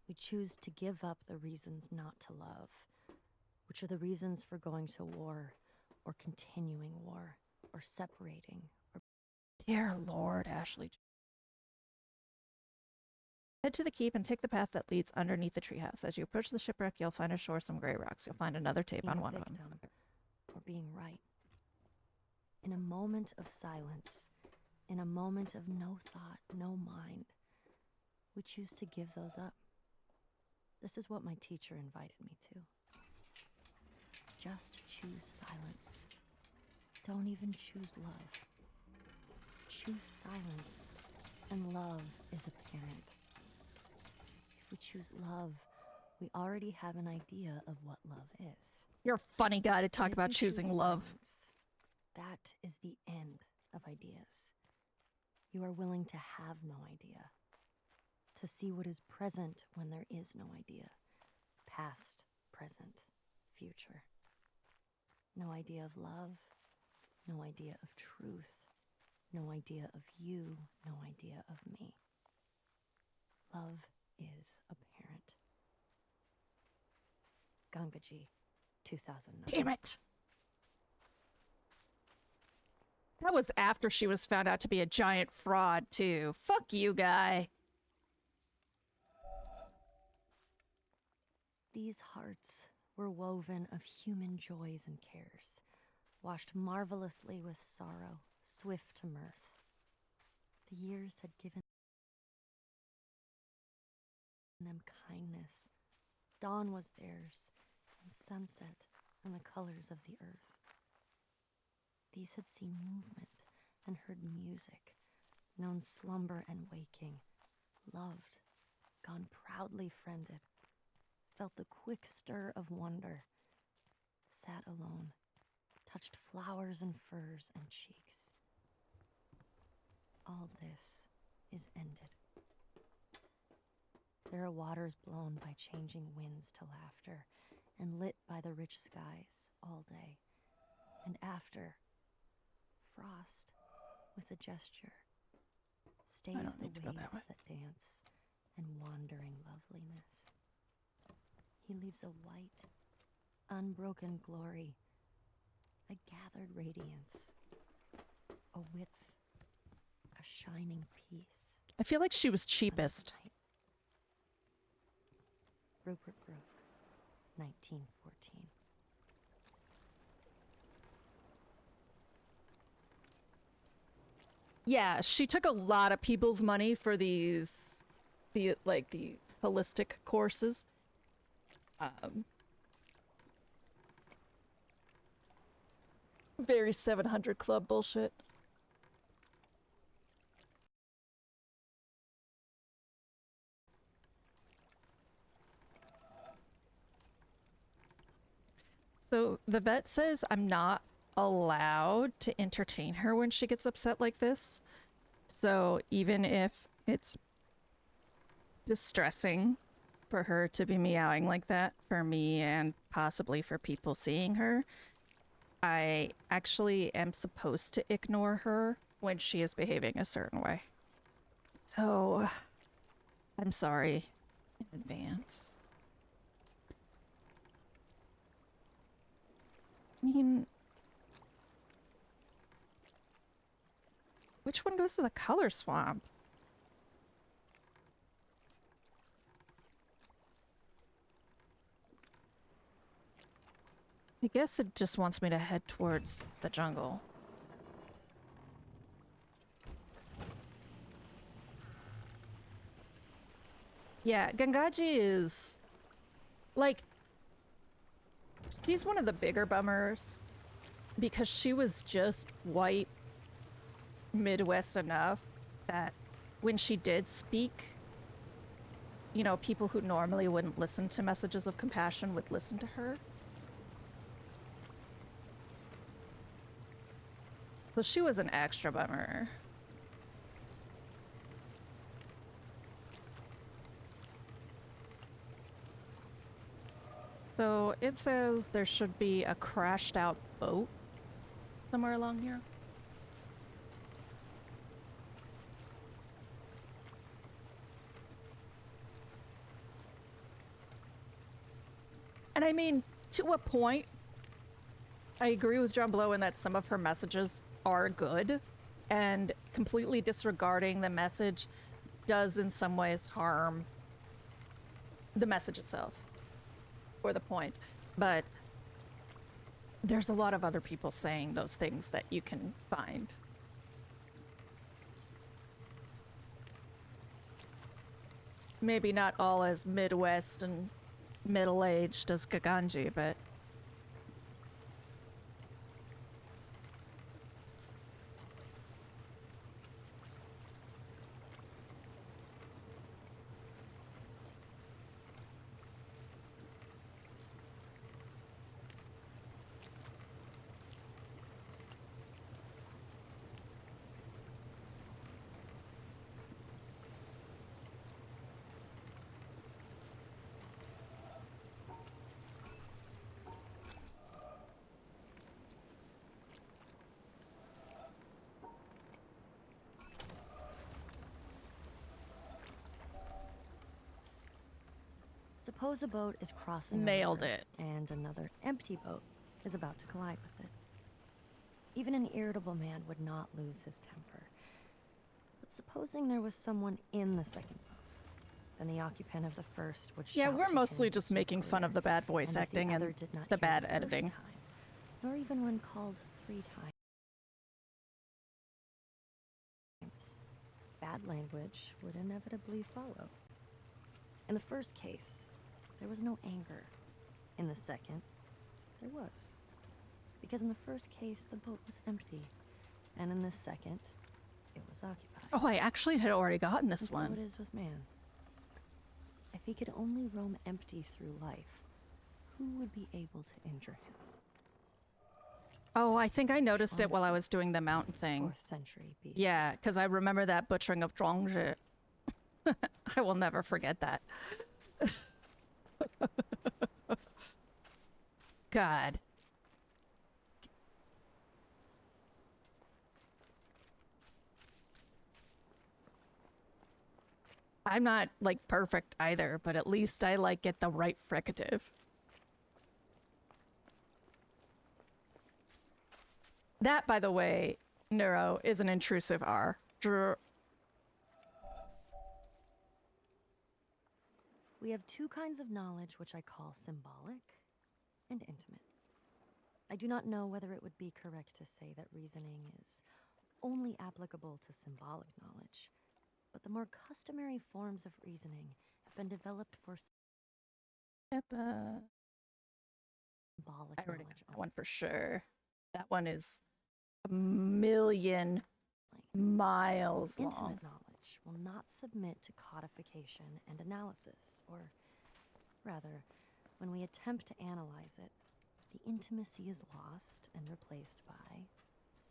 we choose to give up the reasons not to love, which are the reasons for going to war, or continuing war, or separating, or... Dear Lord, Ashley. Head to the keep and take the path that leads underneath the treehouse. As you approach the shipwreck, you'll find ashore some gray rocks. You'll find another tape being on a one of them. victim, or being right. In a moment of silence, in a moment of no thought, no mind, we choose to give those up. This is what my teacher invited me to. Just choose silence. Don't even choose love. Choose silence, and love is apparent. If we choose love, we already have an idea of what love is. You're a funny guy to talk But if about we choosing choose love. silence, that is the end of ideas. You are willing to have no idea, to see what is present when there is no idea, past, present, future. No idea of love, no idea of truth, no idea of you, no idea of me. Love is apparent. Gangaji, 2009. Damn it! That was after she was found out to be a giant fraud, too. Fuck you, guy. These hearts were woven of human joys and cares, washed marvelously with sorrow, swift to mirth. The years had given them kindness. Dawn was theirs, and sunset, and the colors of the earth. These had seen movement and heard music, known slumber and waking, loved, gone proudly friended, felt the quick stir of wonder, sat alone, touched flowers and furs and cheeks. All this is ended. There are waters blown by changing winds to laughter, and lit by the rich skies all day. And after, frost with a gesture stays the waves that dance and wandering loveliness. He leaves a white, unbroken glory, a gathered radiance, a width, a shining peace. I feel like she was cheapest. Rupert Brooke, 1914. Yeah, she took a lot of people's money for these holistic courses. Um, very 700 Club bullshit. So the vet says I'm not allowed to entertain her when she gets upset like this. So even if it's distressing for her to be meowing like that for me and possibly for people seeing her, I actually am supposed to ignore her when she is behaving a certain way. So I'm sorry in advance. I mean, which one goes to the color swamp? I guess it just wants me to head towards the jungle. Yeah, Gangaji is like, she's one of the bigger bummers because she was just white Midwest enough that when she did speak, you know, people who normally wouldn't listen to messages of compassion would listen to her. So she was an extra bummer. So it says there should be a crashed out boat somewhere along here. And I mean, to a point, I agree with John Blow in that some of her messages are good, and completely disregarding the message does in some ways harm the message itself or the point. But there's a lot of other people saying those things that you can find. Maybe not all as Midwest and middle-aged as Gaganji, but Suppose a boat is crossing nailed a river, it. and another empty boat is about to collide with it. Even an irritable man would not lose his temper. But supposing there was someone in the second boat, then the occupant of the first would Yeah, shout we're to mostly him to just keep making fun clear, of the bad voice and if acting the other and did not the hear bad the editing. first time, nor even when called 3 times, bad language would inevitably follow. In the first case, there was no anger. In the second, there was. Because in the first case, the boat was empty, and in the second, it was occupied. Oh, I actually had already gotten this And one. so it is with man. If he could only roam empty through life, who would be able to injure him? Oh, I think I noticed it while I Honestly, was doing the mountain thing. 4th century BC. Yeah, because I remember that butchering of Zhuangzi. I will never forget that. God. I'm not, like, perfect either, but at least I, like, get the right fricative. That, by the way, Neuro, is an intrusive R. We have 2 kinds of knowledge which I call symbolic and intimate. I do not know whether it would be correct to say that reasoning is only applicable to symbolic knowledge, but the more customary forms of reasoning have been developed for Yep. Symbolic I already got knowledge that one for sure. That one is a million miles long. Intimate knowledge will not submit to codification and analysis, or rather, when we attempt to analyze it, the intimacy is lost and replaced by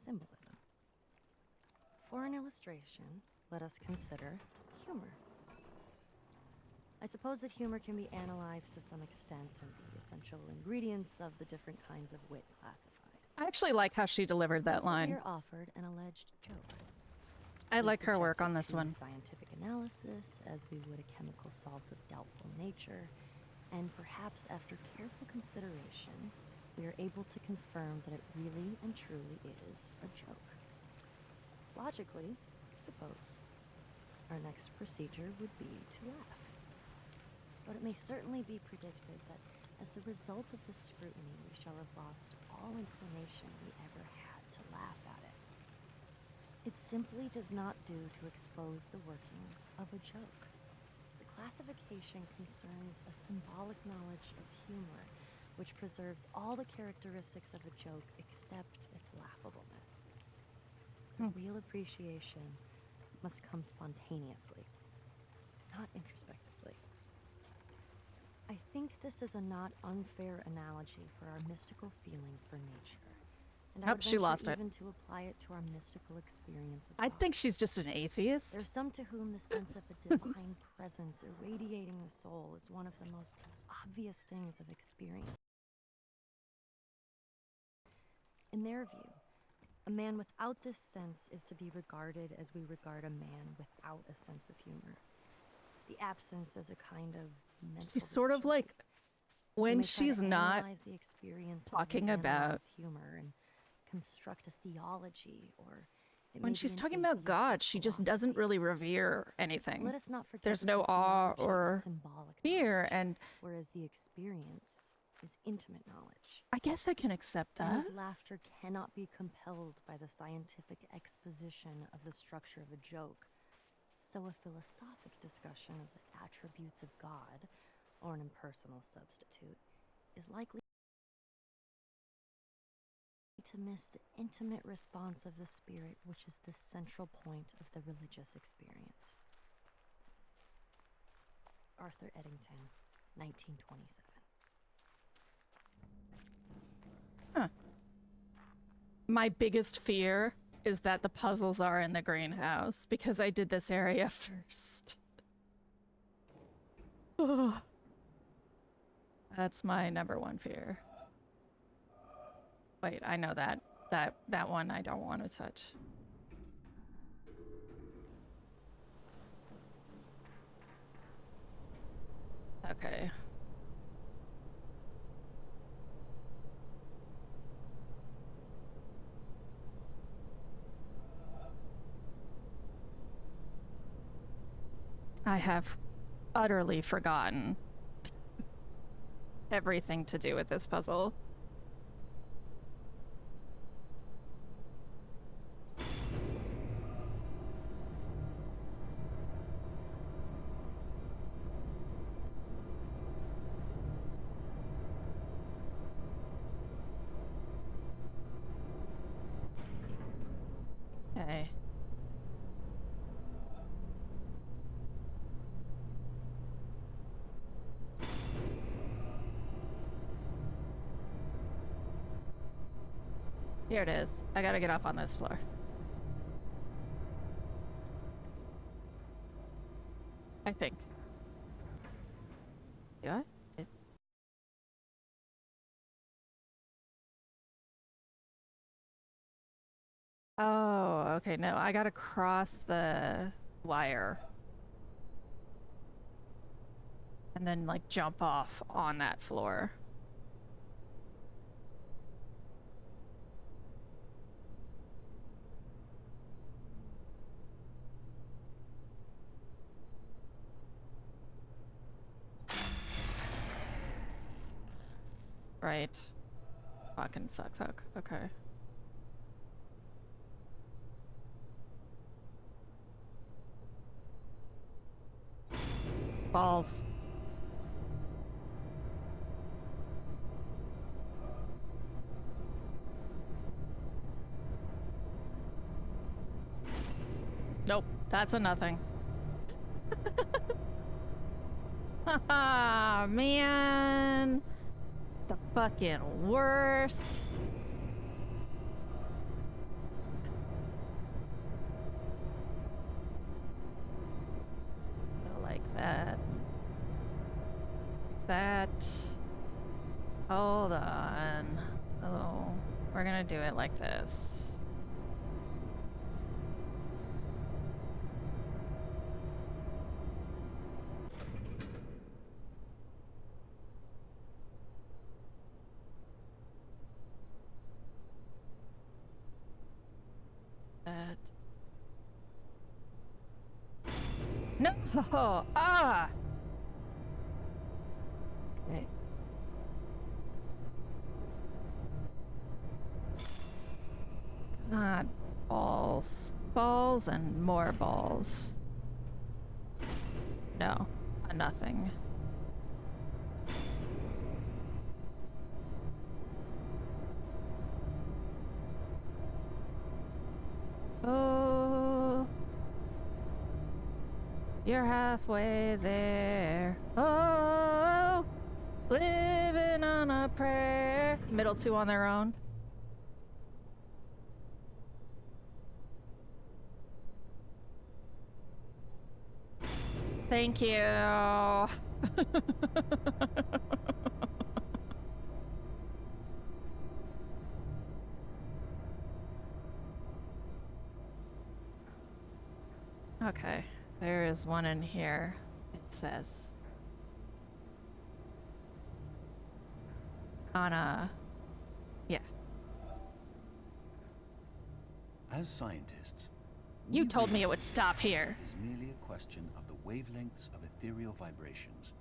symbolism. For an illustration, let us consider humor. I suppose that humor can be analyzed to some extent and the essential ingredients of the different kinds of wit classified. I actually like how she delivered that line. We are offered an alleged joke. I like her work on this one. Scientific analysis, as we would a chemical salt of doubtful nature, and perhaps after careful consideration, we are able to confirm that it really and truly is a joke. Logically, suppose, our next procedure would be to laugh. But it may certainly be predicted that as the result of this scrutiny, we shall have lost all inclination we ever had to laugh at it. It simply does not do to expose the workings of a joke. The classification concerns a symbolic knowledge of humor, which preserves all the characteristics of a joke except its laughableness. The real appreciation must come spontaneously, not introspectively. I think this is a not unfair analogy for our mystical feeling for nature. And I would she lost even to apply it to our mystical experience of I God. think she's just an atheist. There are some to whom the sense of a divine presence irradiating the soul is one of the most obvious things of experience. In their view, a man without this sense is to be regarded as we regard a man without a sense of humor. The absence as a kind of mental She's sort of like, when she's not talking about humor and construct a theology, or when she's talking about God, she just doesn't really revere anything. Let us not forget there's no awe or fear, and whereas the experience is intimate knowledge. I guess I can accept that. And as laughter cannot be compelled by the scientific exposition of the structure of a joke, so a philosophic discussion of the attributes of God, or an impersonal substitute, is likely to miss the intimate response of the spirit, which is the central point of the religious experience. Arthur Eddington, 1927. Huh. My biggest fear is that the puzzles are in the greenhouse, because I did this area first. That's my number one fear. Wait, I know that one I don't want to touch. Okay. I have utterly forgotten everything to do with this puzzle. Okay. Here it is. I gotta get off on this floor. I think. Yeah? Oh, okay, no, I gotta cross the wire. And then, like, jump off on that floor. Right. Fucking fuck. Okay. Balls. That's a nothing. Haha, man. The fucking worst. So like that. Like that. Hold on. So we're gonna do it like this. That. No! Ah! Okay. God, balls. Balls and more balls. No, a nothing. Oh, you're halfway there. Oh, living on a prayer. Middle two on their own. Thank you. Okay, there is one in here. It says on a, yeah. As scientists, You we told me it realize would stop here. it is merely a question of the wavelengths of ethereal vibrations.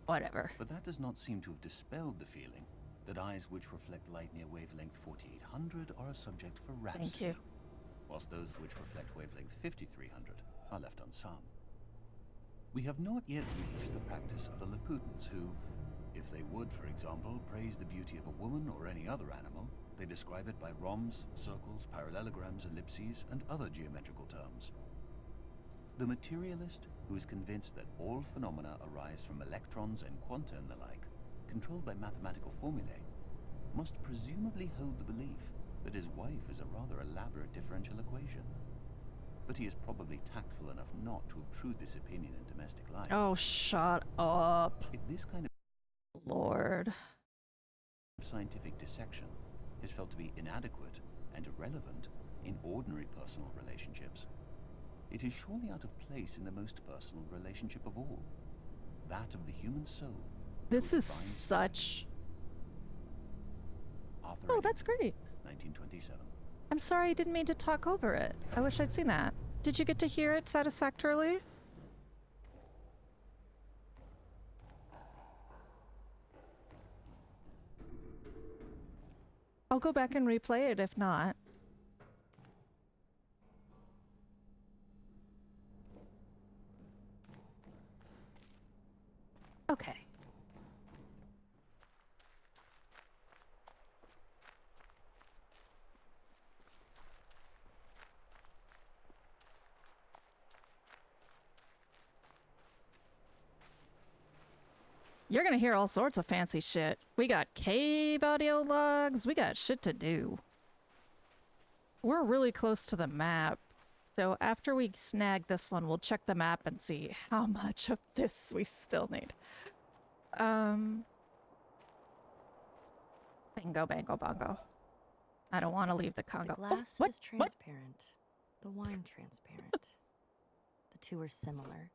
Whatever. But that does not seem to have dispelled the feeling that eyes which reflect light near wavelength 4800 are a subject for rhapsody. Thank you. Whilst those which reflect wavelength 5300 are left unsung. We have not yet reached the practice of the Laputans who, if they would, for example, praise the beauty of a woman or any other animal, they describe it by rhombs, circles, parallelograms, ellipses, and other geometrical terms. The materialist, who is convinced that all phenomena arise from electrons and quanta and the like, controlled by mathematical formulae, must presumably hold the belief that his wife is a rather elaborate differential equation. But he is probably tactful enough not to obtrude this opinion in domestic life. Oh, shut up. If this kind of Lord. scientific dissection is felt to be inadequate and irrelevant in ordinary personal relationships, it is surely out of place in the most personal relationship of all, that of the human soul. This is such... Arthur Oh, that's Eddington, great. 1927. I'm sorry I didn't mean to talk over it. I wish I'd seen that. Did you get to hear it satisfactorily? I'll go back and replay it if not. Okay. You're gonna hear all sorts of fancy shit. We got cave audio logs, we got shit to do. We're really close to the map, so after we snag this one, we'll check the map and see how much of this we still need. Bingo, bango, bongo. I don't want to leave the Congo. The glass what? is transparent, the wine transparent. The two are similar,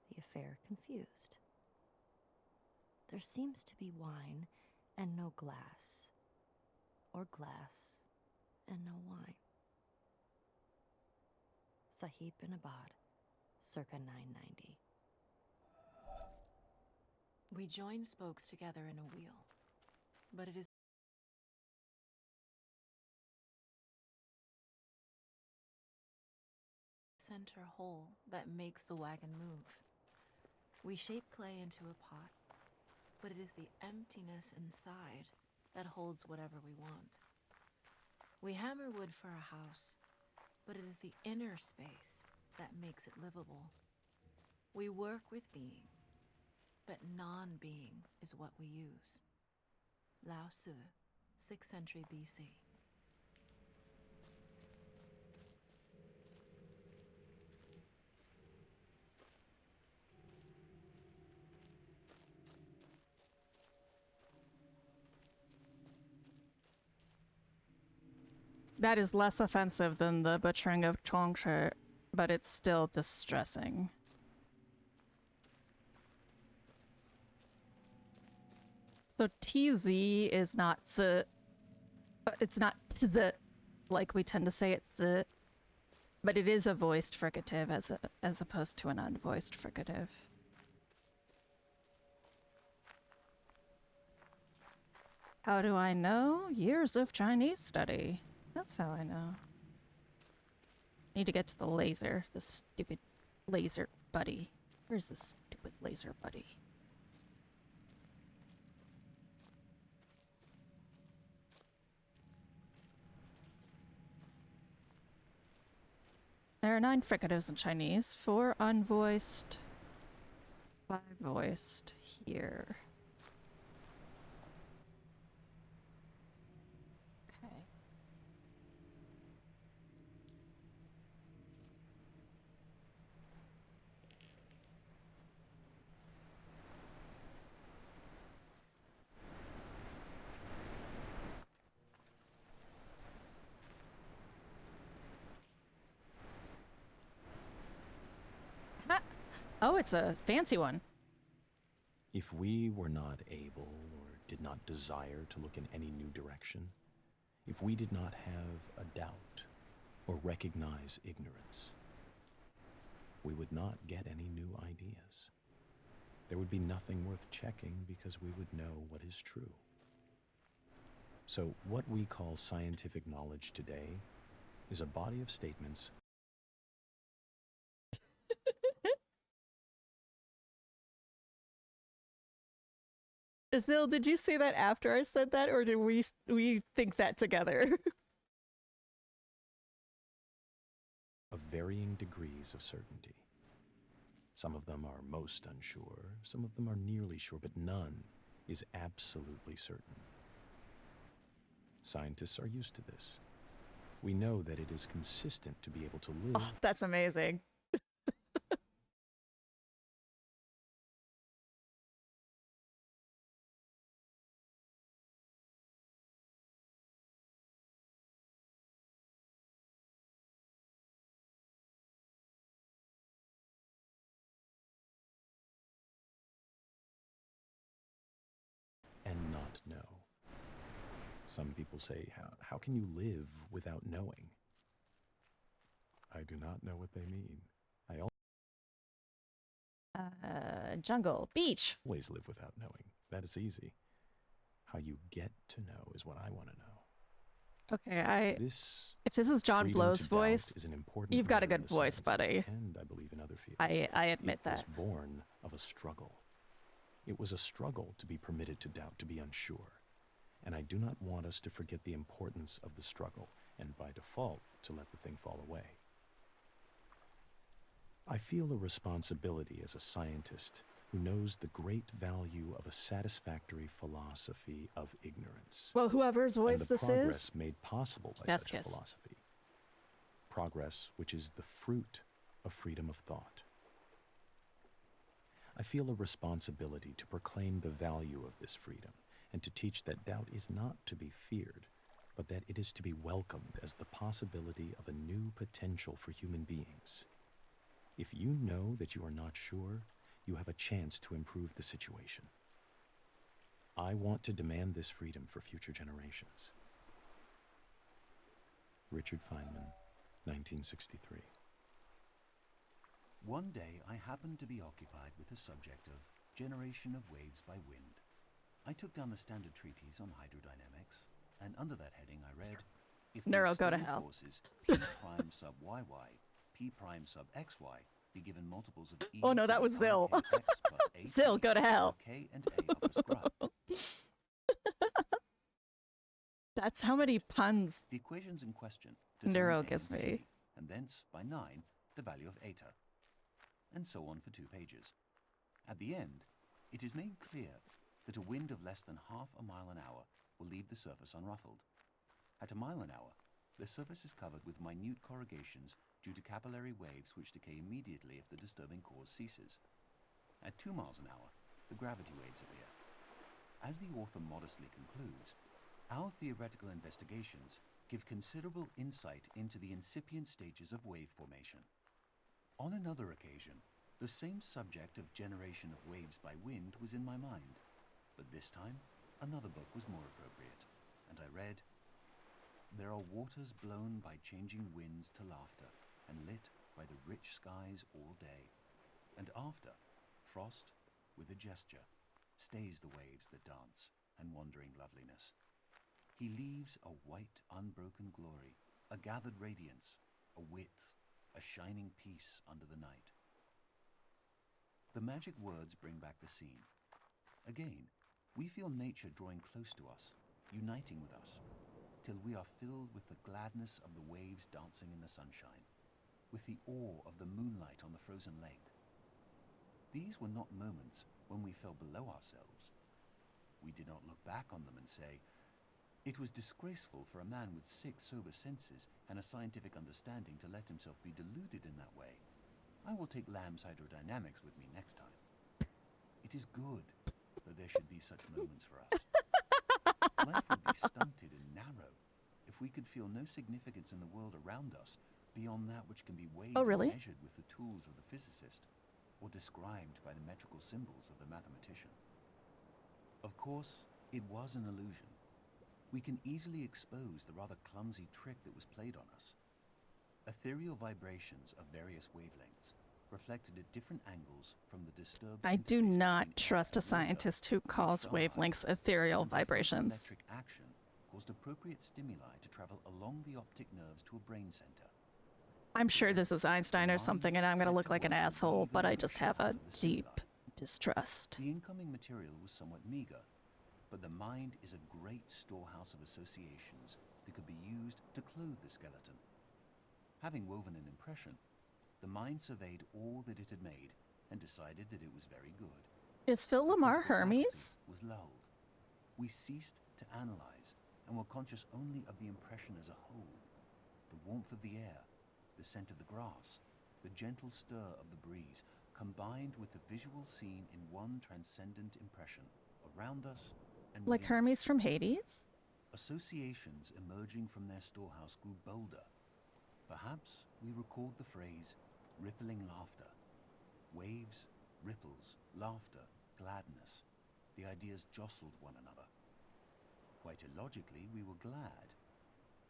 the affair confused. There seems to be wine and no glass, or glass and no wine. Sahib bin Abad, circa 990. We join spokes together in a wheel, but it is the center hole that makes the wagon move. We shape clay into a pot, but it is the emptiness inside that holds whatever we want. We hammer wood for a house, but it is the inner space that makes it livable. We work with being, but non-being is what we use. Lao Tzu, 6th century BC. That is less offensive than the butchering of Chuangshi, but it's still distressing. So TZ is not Z, but it's not TZ like we tend to say it's Z, but it is a voiced fricative as opposed to an unvoiced fricative. How do I know? Years of Chinese study. That's how I know. Need to get to the laser. The stupid laser buddy. Where's this stupid laser buddy? There are 9 fricatives in Chinese, 4 unvoiced, 5 voiced here. Okay. Oh, it's a fancy one. If we were not able or did not desire to look in any new direction, if we did not have a doubt or recognize ignorance, we would not get any new ideas. There would be nothing worth checking because we would know what is true. So what we call scientific knowledge today is a body of statements. Azil, did you say that after I said that, or did we think that together? Of varying degrees of certainty. Some of them are most unsure, some of them are nearly sure, but none is absolutely certain. Scientists are used to this. We know that it is consistent to be able to live. Oh, that's amazing. And not know. Some people say, how can you live without knowing? I do not know what they mean. I Jungle, beach. always live without knowing. That is easy. How you get to know is what I want to know. Okay, This if this is John freedom Blow's to voice, doubt is an important you've got a matter in good the voice, sciences, buddy. and I believe in other fields. I admit that. It was born of a struggle. It was a struggle to be permitted to doubt, to be unsure. And I do not want us to forget the importance of the struggle, and by default, to let the thing fall away. I feel a responsibility as a scientist who knows the great value of a satisfactory philosophy of ignorance. Well, whoever's voice and the this progress is, made possible by that's such a kiss. philosophy. Progress which is the fruit of freedom of thought. I feel a responsibility to proclaim the value of this freedom and to teach that doubt is not to be feared, but that it is to be welcomed as the possibility of a new potential for human beings. If you know that you are not sure, you have a chance to improve the situation. I want to demand this freedom for future generations. Richard Feynman, 1963. One day I happened to be occupied with the subject of generation of waves by wind. I took down the standard treatise on hydrodynamics, and under that heading I read, if the Neuro, go to external hell. forces p prime sub yy, p prime sub xy be given multiples of e Oh no, to that the was Zill. ikx plus at, Zill, go to hell. where k and a are prescribed. That's how many puns The equations in question determine Neuro a gives and me. c, and thence, by 9, the value of eta, and so on for 2 pages. At the end, it is made clear that a wind of less than half a mile an hour will leave the surface unruffled. At a mile an hour, the surface is covered with minute corrugations due to capillary waves which decay immediately if the disturbing cause ceases. At 2 miles an hour, the gravity waves appear. As the author modestly concludes, our theoretical investigations give considerable insight into the incipient stages of wave formation. On another occasion, the same subject of generation of waves by wind was in my mind, but this time another book was more appropriate, and I read, "There are waters blown by changing winds to laughter, and lit by the rich skies all day, and after, frost, with a gesture, stays the waves that dance, and wandering loveliness. He leaves a white, unbroken glory, a gathered radiance, a width, a shining peace under the night." The magic words bring back the scene. Again, we feel nature drawing close to us, uniting with us, till we are filled with the gladness of the waves dancing in the sunshine, with the awe of the moonlight on the frozen lake. These were not moments when we fell below ourselves. We did not look back on them and say, "It was disgraceful for a man with 6 sober senses and a scientific understanding to let himself be deluded in that way. I will take Lamb's hydrodynamics with me next time." It is good that there should be such moments for us. Life would be stunted and narrow if we could feel no significance in the world around us beyond that which can be weighed and measured with the tools of the physicist, or described by the metrical symbols of the mathematician. Of course, it was an illusion. We can easily expose the rather clumsy trick that was played on us. Ethereal vibrations of various wavelengths, reflected at different angles from the disturbed... I do not trust a scientist who calls wavelengths ethereal vibrations. Electric action caused appropriate stimuli to travel along the optic nerves to a brain center. I'm sure this is Einstein or something, and I'm going to look like an asshole, but I just have a deep distrust. The incoming material was somewhat meager, but the mind is a great storehouse of associations that could be used to clothe the skeleton. Having woven an impression, the mind surveyed all that it had made and decided that it was very good. Is Phil Lamar Hermes? Was lulled. We ceased to analyze and were conscious only of the impression as a whole. The warmth of the air, the scent of the grass, the gentle stir of the breeze, combined with the visual scene in one transcendent impression, around us and like Hermes from Hades? Associations emerging from their storehouse grew bolder. Perhaps we recalled the phrase, rippling laughter. Waves, ripples, laughter, gladness. The ideas jostled one another. Quite illogically, we were glad.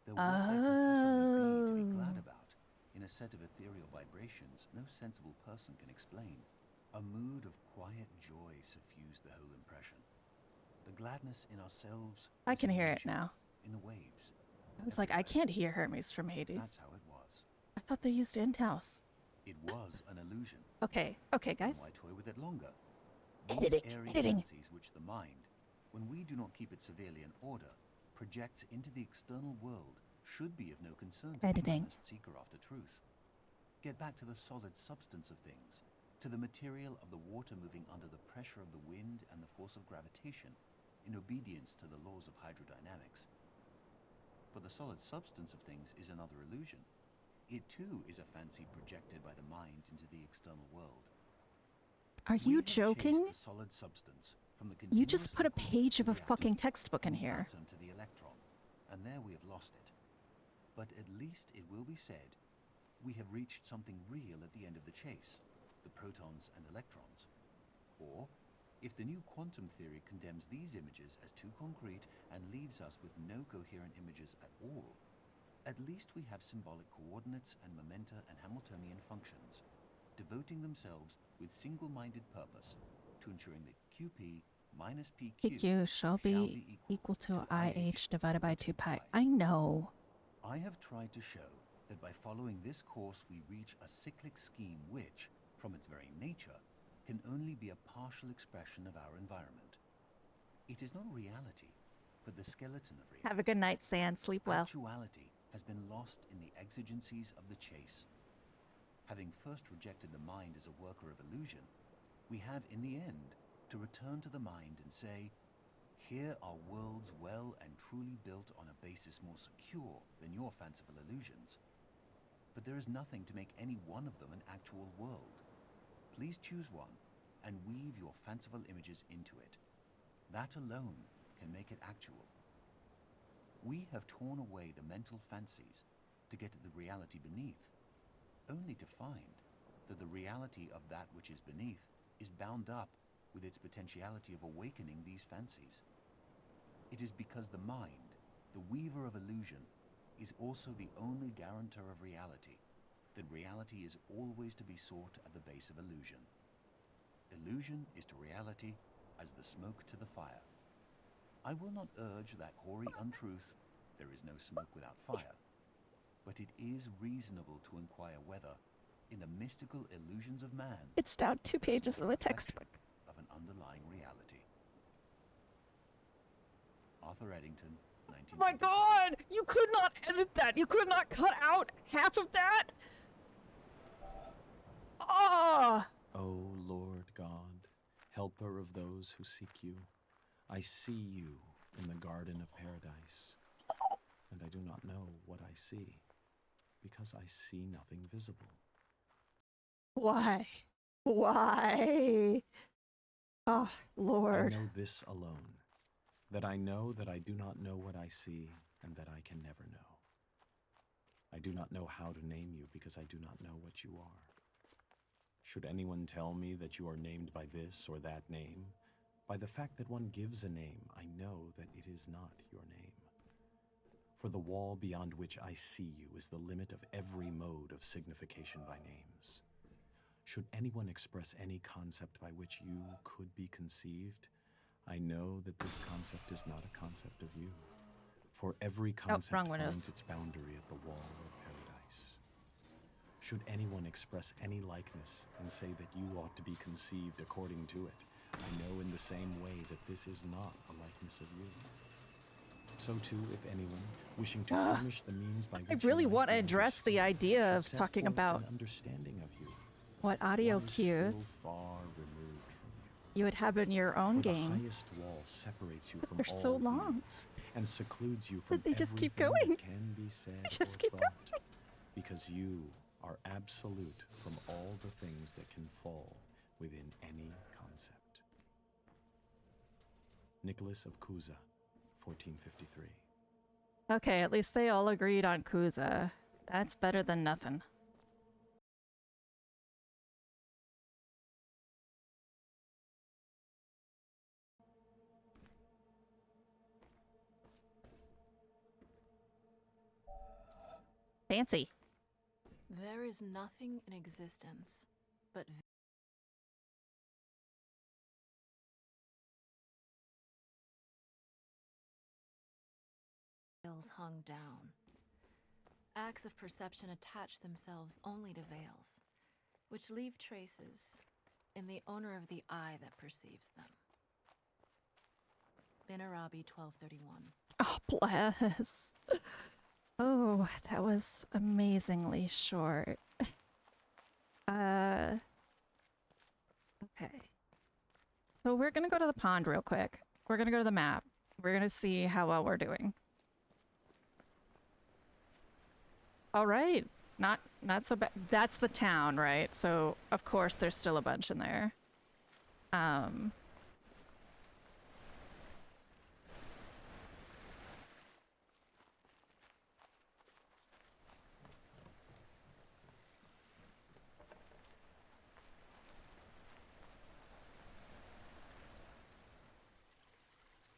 Though what there can possibly be to be glad about in a set of ethereal vibrations no sensible person can explain. A mood of quiet joy suffused the whole impression. The gladness in ourselves... I can hear it now. In the waves. I was like, I can't hear Hermes from Hades. That's how it was. I thought they used in-house. It was an illusion. Okay, guys. And why toy with it longer? Editing, These airy editing. fancies which the mind, when we do not keep it severely in order, projects into the external world should be of no concern to the honest seeker after truth. Get back to the solid substance of things, to the material of the water moving under the pressure of the wind and the force of gravitation, in obedience to the laws of hydrodynamics. But the solid substance of things is another illusion. It too is a fancy projected by the mind into the external world. Are you joking? The solid substance from the you just put a page of a fucking textbook in here. Atom to the electron, and there we have lost it. But at least it will be said, we have reached something real at the end of the chase, the protons and electrons. Or, if the new quantum theory condemns these images as too concrete and leaves us with no coherent images at all, at least we have symbolic coordinates and momenta and Hamiltonian functions, devoting themselves with single-minded purpose to ensuring that QP minus PQ shall be equal to IH divided by 2 pi. I know. I have tried to show that by following this course we reach a cyclic scheme which, from its very nature, can only be a partial expression of our environment. It is not reality, but the skeleton of reality. Have a good night, Sand. Sleep well. Actuality has been lost in the exigencies of the chase. Having first rejected the mind as a worker of illusion, we have in the end to return to the mind and say, here are worlds well and truly built on a basis more secure than your fanciful illusions. But there is nothing to make any one of them an actual world. Please choose one and weave your fanciful images into it. That alone can make it actual. We have torn away the mental fancies to get at the reality beneath, only to find that the reality of that which is beneath is bound up with its potentiality of awakening these fancies. It is because the mind, the weaver of illusion, is also the only guarantor of reality, that reality is always to be sought at the base of illusion. Illusion is to reality as the smoke to the fire. I will not urge that hoary untruth, there is no smoke without fire, but it is reasonable to inquire whether, in the mystical illusions of man, It's down 2 pages of the textbook. of an underlying reality. Arthur Eddington, Oh my 1945. god! You could not edit that! You could not cut out half of that! Ah! O Lord God, helper of those who seek you, I see you in the garden of paradise, and I do not know what I see, because I see nothing visible. Why? Why? Oh, I Lord. know this alone, that I know that I do not know what I see, and that I can never know. I do not know how to name you, because I do not know what you are. Should anyone tell me that you are named by this or that name, by the fact that one gives a name, I know that it is not your name. For the wall beyond which I see you is the limit of every mode of signification by names. Should anyone express any concept by which you could be conceived, I know that this concept is not a concept of you. For every concept wrong windows. finds its boundary at the wall of paradise. Should anyone express any likeness and say that you ought to be conceived according to it, I know in the same way that this is not a likeness of you. So too, if anyone, wishing to furnish the means by I which really you might want to be address the understood, idea should of set talking forth about an understanding of you, what audio one is cues still far removed from you. you would have in your own For the game. highest wall separates you from They're all so long. beings and secludes you from But they just keep everything going. that can be said They just or keep thought, going. because you are absolute from all the things that can fall within any concept. Nicholas of Cusa, 1453. Okay, at least they all agreed on Kuza. That's better than nothing. Fancy. There is nothing in existence but veils hung down. Acts of perception attach themselves only to veils, which leave traces in the owner of the eye that perceives them. Bin Arabi 1231. Oh, bless. Oh, that was amazingly short. Okay. So we're gonna go to the pond real quick. We're gonna go to the map. We're gonna see how well we're doing. All right. Not so bad. That's the town, right? So, of course, there's still a bunch in there.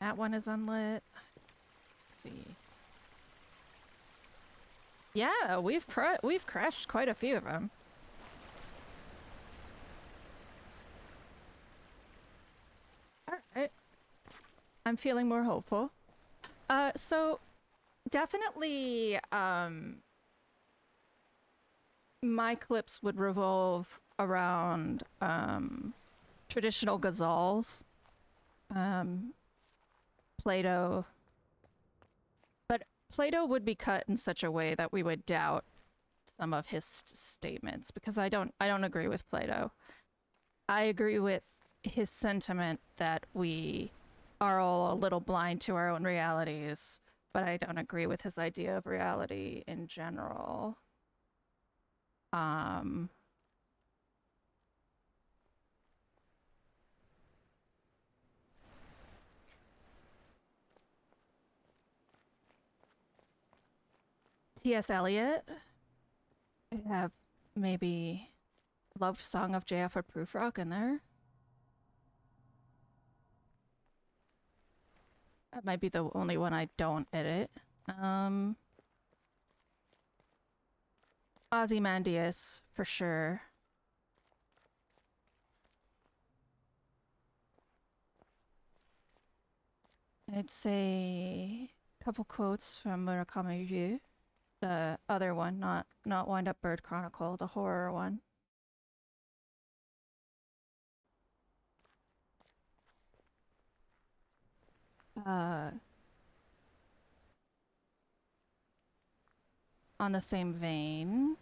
That one is unlit. Let's see. Yeah, we've crashed quite a few of them. All right. I'm feeling more hopeful. So definitely, my clips would revolve around, traditional ghazals, Plato. But Plato would be cut in such a way that we would doubt some of his statements because I don't agree with Plato. I agree with his sentiment that we are all a little blind to our own realities, but I don't agree with his idea of reality in general. T.S. Eliot, I have maybe Love Song of J. Alfred Prufrock in there. That might be the only one I don't edit. Ozymandias, for sure. I'd say a couple quotes from Murakami Ryu. The other one, not Wind Up Bird Chronicle, the horror one. On the same vein,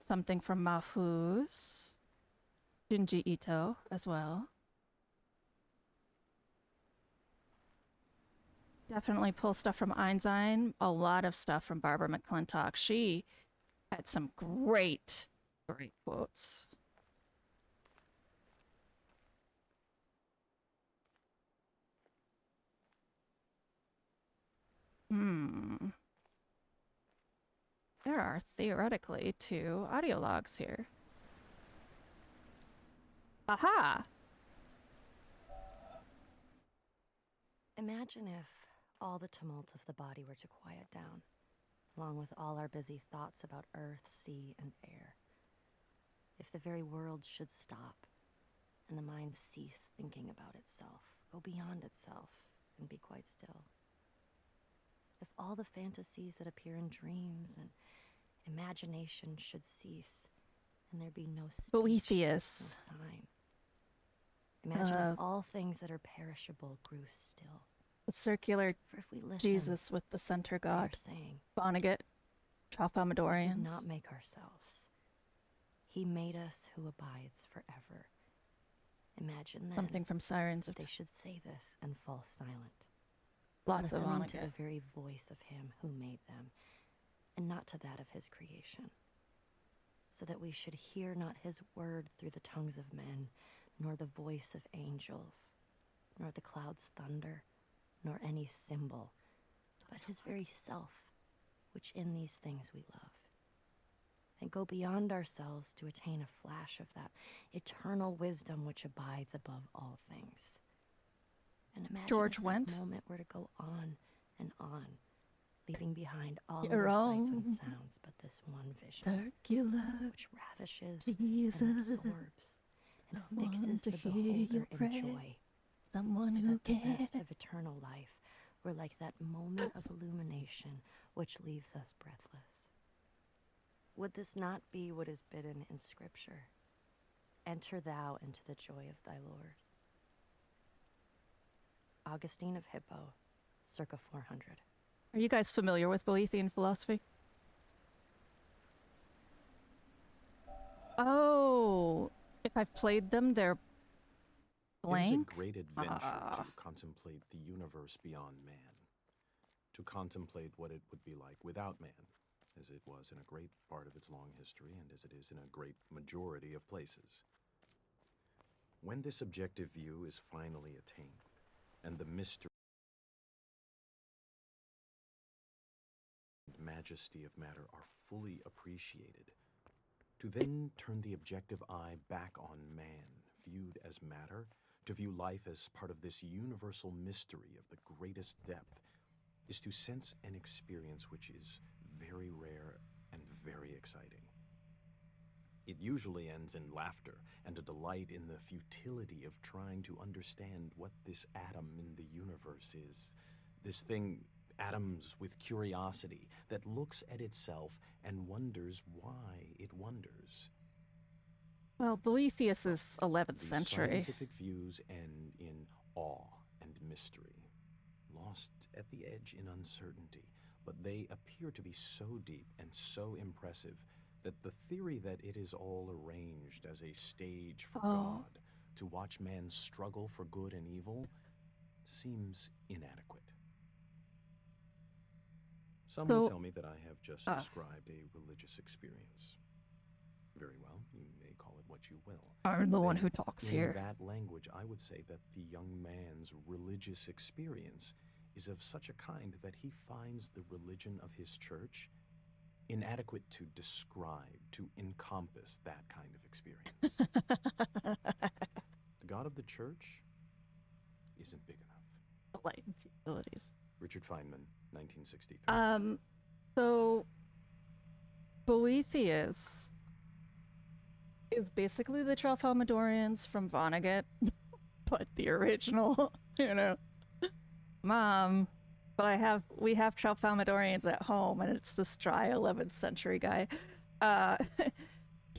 something from Mahfouz, Junji Ito as well. Definitely pull stuff from Einstein, a lot of stuff from Barbara McClintock. She had some great quotes. There are theoretically 2 audio logs here. Aha! Imagine if all the tumult of the body were to quiet down, along with all our busy thoughts about earth, sea, and air. If the very world should stop, and the mind cease thinking about itself, go beyond itself, and be quite still. If all the fantasies that appear in dreams and imagination should cease, and there be no speech, Boethius. no sign. Imagine if all things that are perishable grew still. The circular For if we listen, Jesus with the center God. Saying, Vonnegut, Tralfamadorians. We did not make ourselves. He made us who abides forever. Imagine then something from Sirens of they should say this and fall silent. Lots of listening Vonnegut. to the very voice of him who made them, and not to that of his creation. So that we should hear not his word through the tongues of men, nor the voice of angels, nor the clouds' thunder, nor any symbol, but his very self, which in these things we love. And go beyond ourselves to attain a flash of that eternal wisdom which abides above all things. And imagine George if Wendt. that moment were to go on and on, leaving behind all Your other own sights and sounds but this one vision, circular which ravishes Jesus, and absorbs and fixes to the hear beholder your in prayer, joy, someone so who that the cares. best of eternal life were like that moment of illumination which leaves us breathless. Would this not be what is bidden in Scripture? Enter thou into the joy of thy Lord. Augustine of Hippo, circa 400. Are you guys familiar with Boethian philosophy? Oh, if I've played them, they're blank. It is a great adventure to contemplate the universe beyond man, to contemplate what it would be like without man, as it was in a great part of its long history and as it is in a great majority of places. When this objective view is finally attained, and the mystery and majesty of matter are fully appreciated, to then turn the objective eye back on man, viewed as matter, to view life as part of this universal mystery of the greatest depth, is to sense an experience which is very rare and very exciting. It usually ends in laughter and a delight in the futility of trying to understand what this atom in the universe is. This thing, atoms with curiosity, that looks at itself and wonders why it wonders. Well, Boethius is 11th These century. scientific views end in awe and mystery, lost at the edge in uncertainty, but they appear to be so deep and so impressive that the theory that it is all arranged as a stage for God to watch man struggle for good and evil seems inadequate. Some will tell me that I have just described a religious experience. Very well, you may call it what you will. I'm the one who talks here. In that language, I would say that the young man's religious experience is of such a kind that he finds the religion of his church inadequate to describe, to encompass that kind of experience. The God of the church isn't big enough. Light and futilities. Richard Feynman, 1963. So Boethius is basically the Tralfamadorians from Vonnegut, but the original, you know. Mom, but we have Tralfamadorians at home, and it's this dry 11th century guy.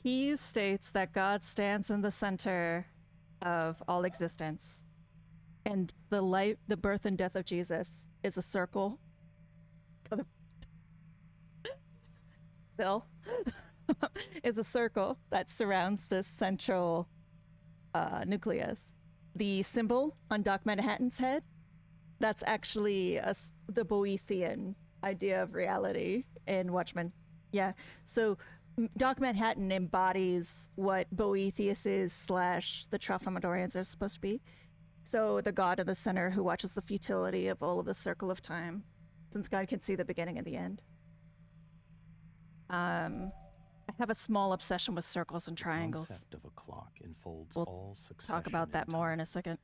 He states that God stands in the center of all existence, and the birth and death of Jesus is a circle. Still, is a circle that surrounds this central nucleus. The symbol on Doc Manhattan's head, that's actually the Boethian idea of reality in Watchmen. Yeah, so Doc Manhattan embodies what Boethius is / the Tralfamadorians are supposed to be. So the god of the center who watches the futility of all of the circle of time, since God can see the beginning and the end. I have a small obsession with circles and triangles. The concept of a clock enfolds We'll all succession. Talk about that more in a second.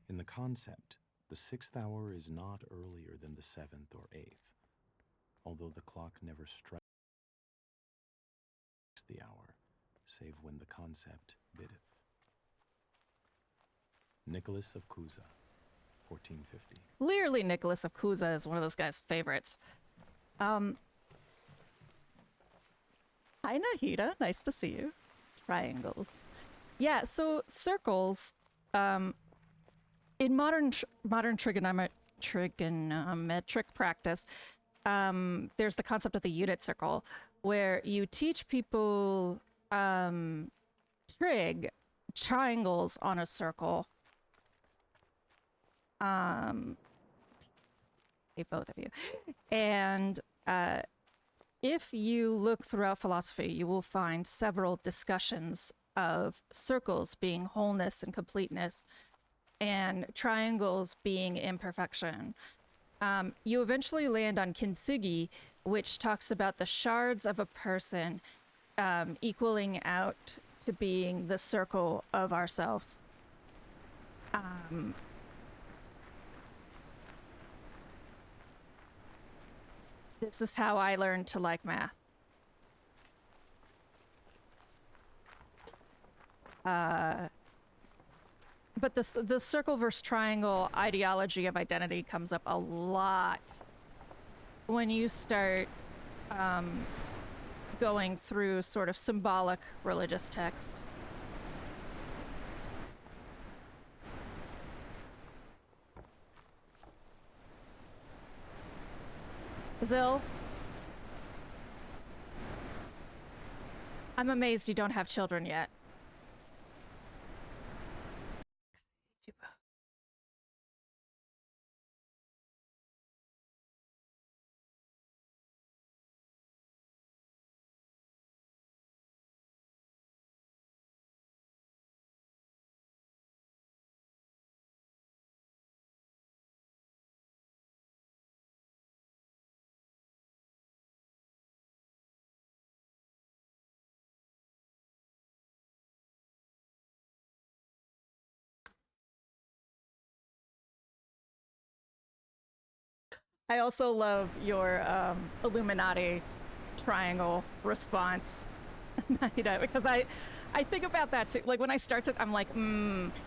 In the concept, the 6th hour is not earlier than the 7th or 8th, although the clock never strikes the hour, save when the concept biddeth. Nicholas of Cusa, 1450. Clearly Nicholas of Cusa is one of those guys' favorites. Hi, Nahida. Nice to see you. Triangles. Yeah, so circles, in modern trigonometric practice, there's the concept of the unit circle, where you teach people triangles on a circle. Both of you. And if you look throughout philosophy, you will find several discussions of circles being wholeness and completeness, and triangles being imperfection. You eventually land on kintsugi, which talks about the shards of a person equaling out to being the circle of ourselves. This is how I learned to like math. But the circle versus triangle ideology of identity comes up a lot when you start going through sort of symbolic religious text. Zil, I'm amazed you don't have children yet. I also love your Illuminati triangle response, because I think about that too. Like when I start to, I'm like,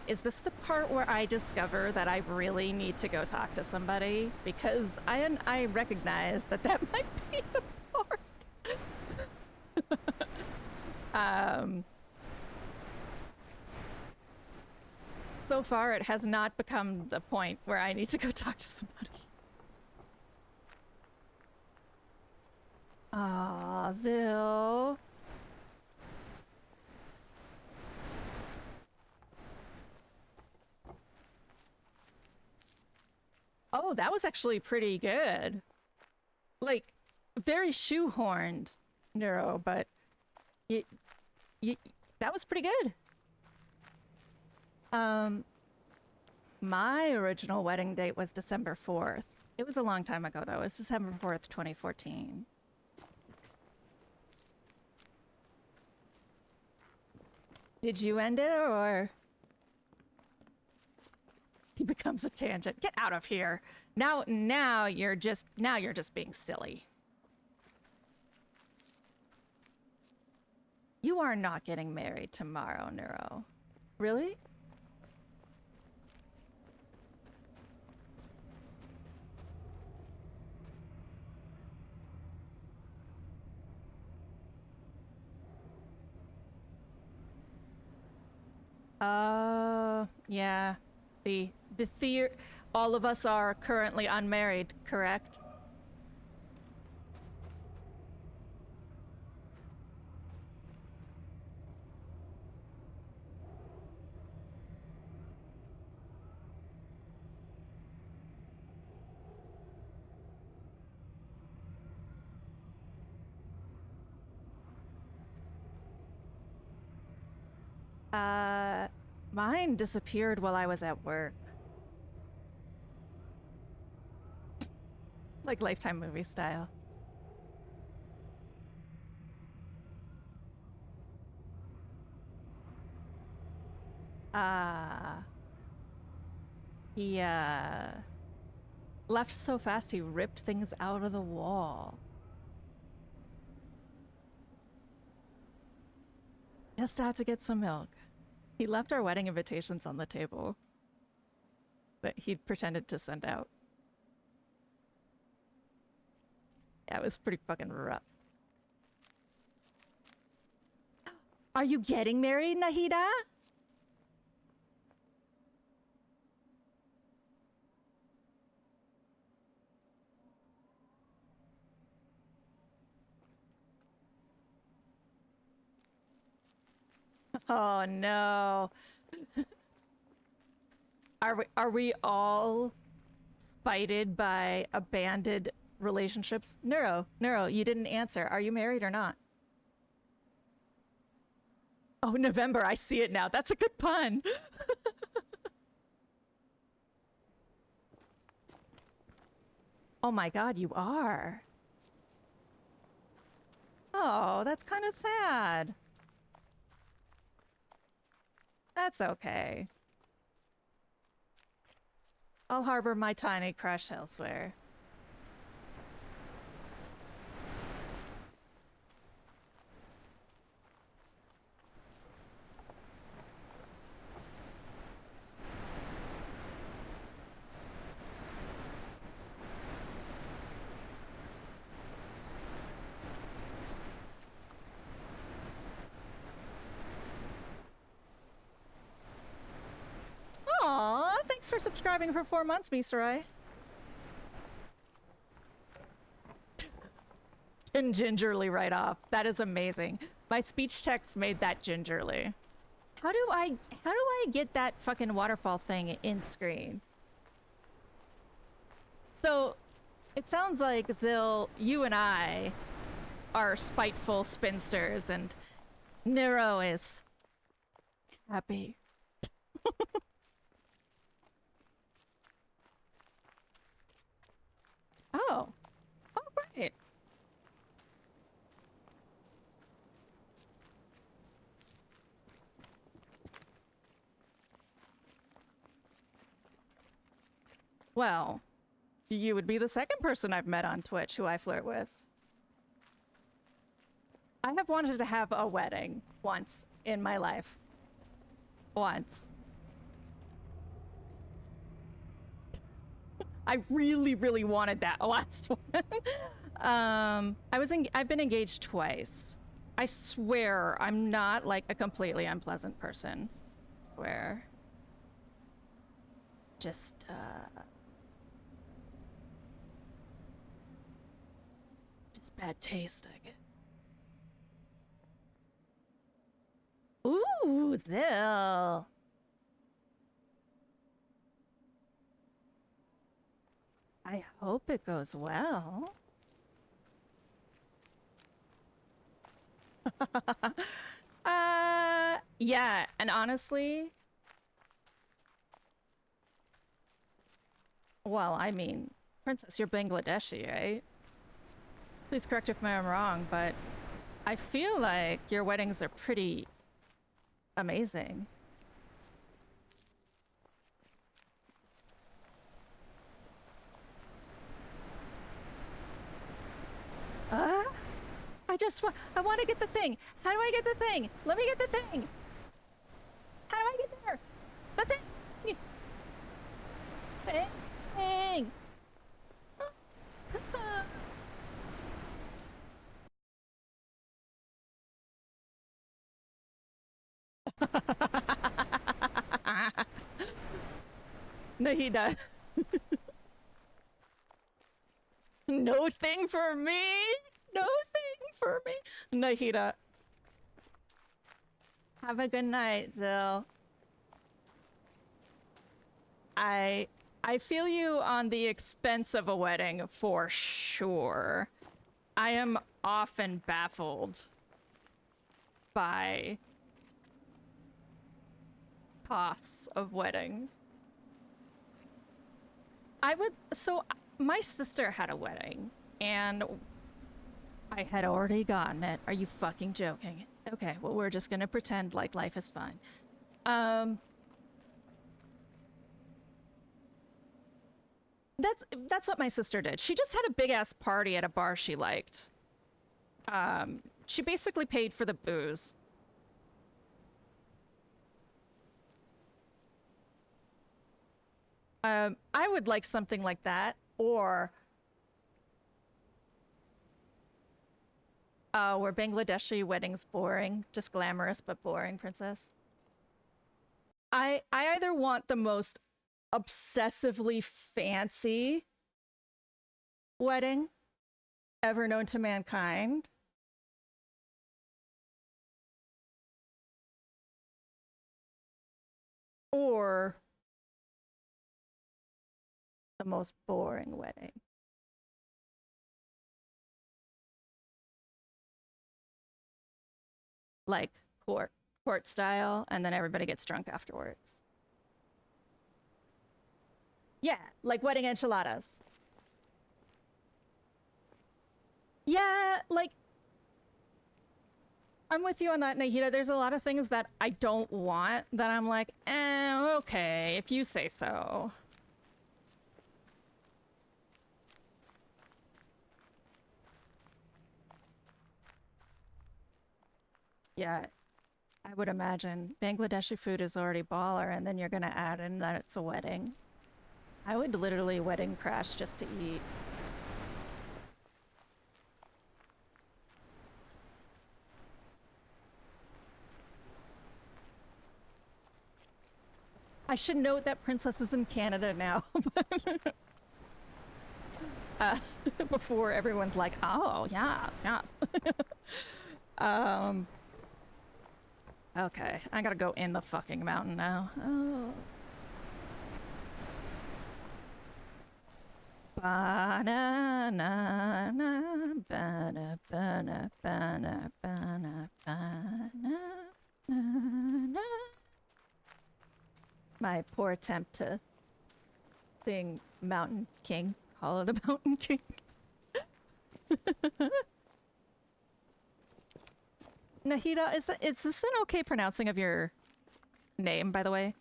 is this the part where I discover that I really need to go talk to somebody? Because I recognize that might be the part. So far, it has not become the point where I need to go talk to somebody. Aw, Zil. Oh, that was actually pretty good. Like, very shoehorned, Neuro, but you, you, that was pretty good. My original wedding date was December 4th. It was a long time ago, though. It was December 4th, 2014. Did you end it, or... He becomes a tangent. Get out of here. Now you're just being silly. You are not getting married tomorrow, Neuro. Really? Yeah. The theory, all of us are currently unmarried, correct? Mine disappeared while I was at work. Like Lifetime movie style. Uh, he, left so fast he ripped things out of the wall. Just out to get some milk. He left our wedding invitations on the table that he'd pretended to send out. Yeah, it was pretty fucking rough. Are you getting married, Nahida? Oh no. Are we all spited by abandoned relationships? Neuro, you didn't answer. Are you married or not? Oh, November, I see it now. That's a good pun. Oh my god, you are. Oh, that's kind of sad. That's okay. I'll harbor my tiny crush elsewhere. Aw, thanks for subscribing for 4 months, Misarai. And gingerly right off. That is amazing. My speech text made that gingerly. How do I get that fucking waterfall thing in screen? So, it sounds like, Zil, you and I are spiteful spinsters, and Nero is happy. Oh. Oh, right. Well, you would be the second person I've met on Twitch who I flirt with. I have wanted to have a wedding once in my life. Once. I really, really wanted that last one. I've been engaged twice. I swear I'm not like a completely unpleasant person. I swear. Just bad taste, I get. Ooh, Zill. I hope it goes well. Yeah, and honestly, well, I mean, Princess, you're Bangladeshi, right? Please correct if I'm wrong, but I feel like your weddings are pretty amazing. Uh, I want to get the thing. How do I get the thing? Let me get the thing. How do I get there? The thing. Thing. Nahida. No thing for me. No thing for me. Nahida. Have a good night, Zill. I feel you on the expense of a wedding for sure. I am often baffled by costs of weddings. So my sister had a wedding and I had already gotten it. Are you fucking joking? Okay, well, we're just gonna pretend like life is fine. That's what my sister did. She just had a big ass party at a bar she liked. She basically paid for the booze. I would like something like that, or were Bangladeshi weddings boring? Just glamorous but boring, princess? I either want the most obsessively fancy wedding ever known to mankind, or the most boring wedding. Like court style, and then everybody gets drunk afterwards. Yeah, like wedding enchiladas. Yeah, like I'm with you on that, Nahida. There's a lot of things that I don't want that I'm like, okay, if you say so. Yeah, I would imagine Bangladeshi food is already baller, and then you're gonna add in that it's a wedding. I would literally wedding crash just to eat. I should note that Princess is in Canada now. uh, before everyone's like, oh, yes, yes. Okay, I gotta go in the fucking mountain now. Oh. Ba-na-na-na, ba-na-ba-na, ba-na-ba-na, ba-na-na-na. My poor attempt to sing Mountain King, Call of the Mountain King. Nahida, is this an okay pronouncing of your name, by the way?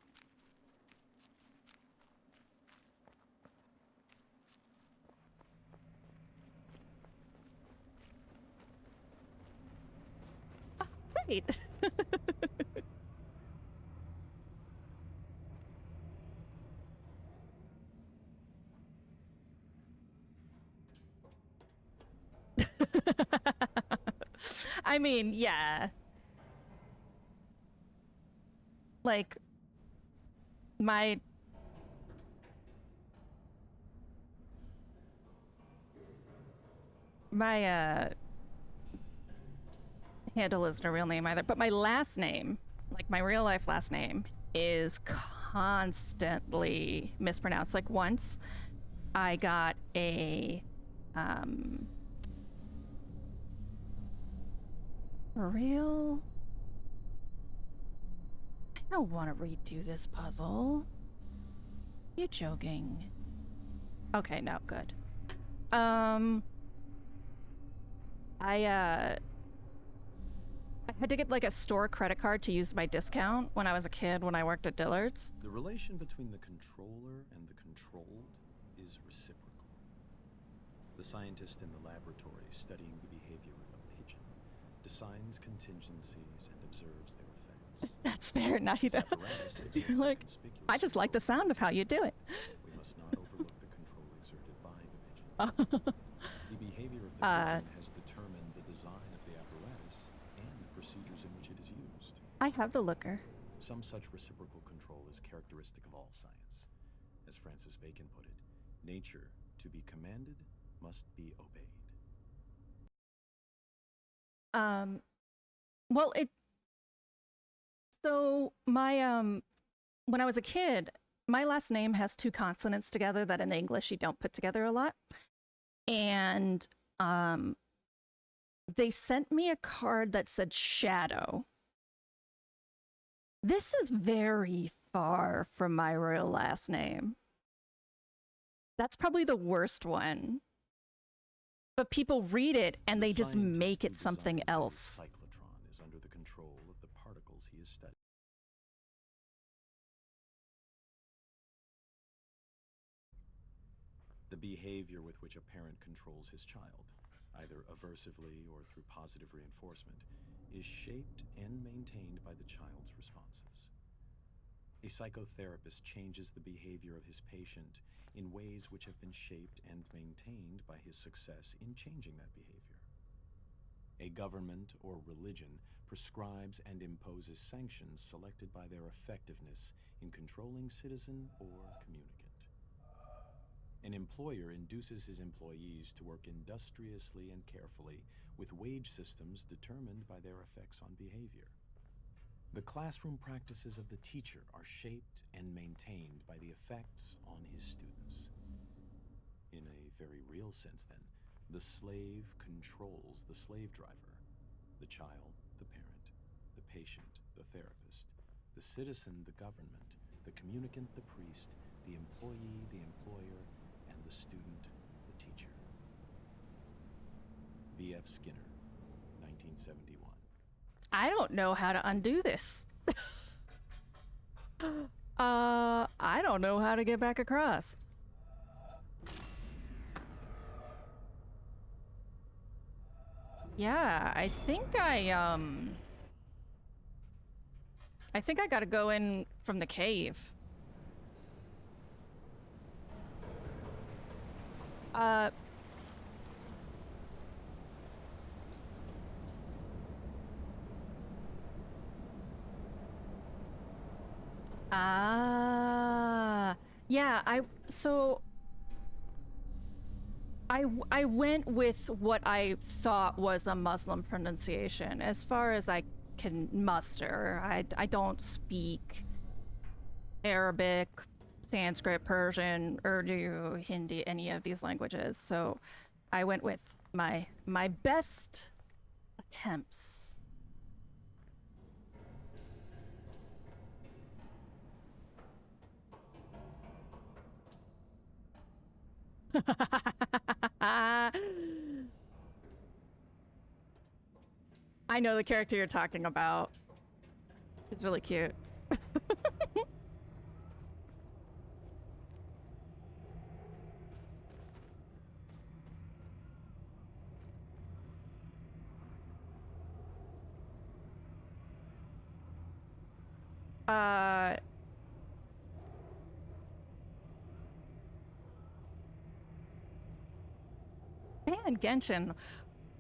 Great. I mean, yeah. Like, my... my handle isn't a real name either, but my last name, like my real life last name, is constantly mispronounced. Like once I got a real. I don't want to redo this puzzle. You joking? Okay, no, good. I had to get like a store credit card to use my discount when I was a kid when I worked at Dillard's. The relation between the controller and the controlled is reciprocal. The scientist in the laboratory studying the behavior of a pigeon designs contingencies and observes their effects. That's fair, Nahida. You're like, I just like the sound of how you do it. We must not overlook the control exerted by the pigeon. The behavior of the pigeon has determined the design of the apparatus and the procedures in which it is used. I have the looker. Some such reciprocal control is characteristic of all science. As Francis Bacon put it, nature, to be commanded, must be obeyed. Well, so my when I was a kid, my last name has two consonants together that in English you don't put together a lot. And they sent me a card that said Shadow. This is very far from my real last name. That's probably the worst one. But people read it and they just make it something else. Cyclotron is under the control of the particles he is studying. The behavior with which a parent controls his child, either aversively or through positive reinforcement, is shaped and maintained by the child's responses. A psychotherapist changes the behavior of his patient in ways which have been shaped and maintained by his success in changing that behavior. A government or religion prescribes and imposes sanctions selected by their effectiveness in controlling citizen or communicant. An employer induces his employees to work industriously and carefully with wage systems determined by their effects on behavior. The classroom practices of the teacher are shaped and maintained by the effects on his students. In a very real sense, then, the slave controls the slave driver, the child, the parent, the patient, the therapist, the citizen, the government, the communicant, the priest, the employee, the employer, and the student, the teacher. B.F. Skinner, 1971. I don't know how to undo this. I don't know how to get back across. Yeah, I think I gotta go in from the cave. Uh, yeah, I went with what I thought was a Muslim pronunciation as far as I can muster. I don't speak Arabic, Sanskrit, Persian, Urdu, Hindi, any of these languages. So I went with my best attempts. I know the character you're talking about. It's really cute. Man, Genshin,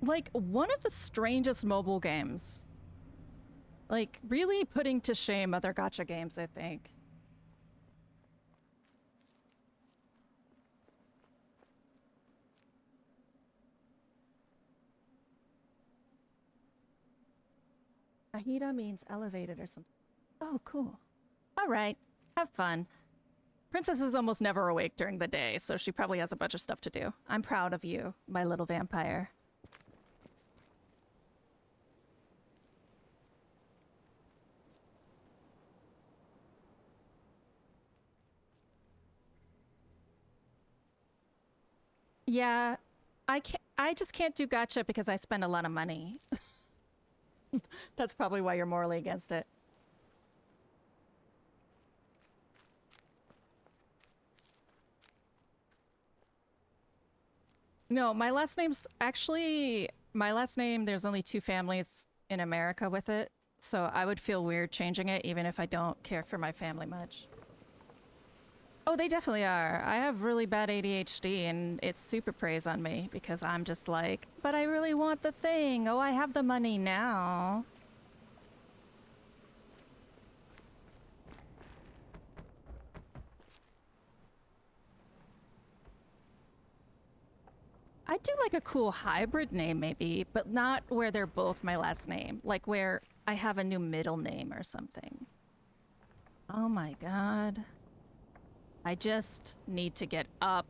like one of the strangest mobile games. Like really putting to shame other gacha games, I think. Ahita means elevated or something. Oh, cool. All right, have fun. Princess is almost never awake during the day, so she probably has a bunch of stuff to do. I'm proud of you, my little vampire. Yeah, I just can't do gacha because I spend a lot of money. That's probably why you're morally against it. No, my last name's actually my last name. There's only two families in America with it, so I would feel weird changing it even if I don't care for my family much. Oh, they definitely are. I have really bad ADHD and it super preys on me because I'm just like, but I really want the thing. Oh, I have the money now. I'd do like a cool hybrid name maybe, but not where they're both my last name. Like where I have a new middle name or something. Oh my god. I just need to get up.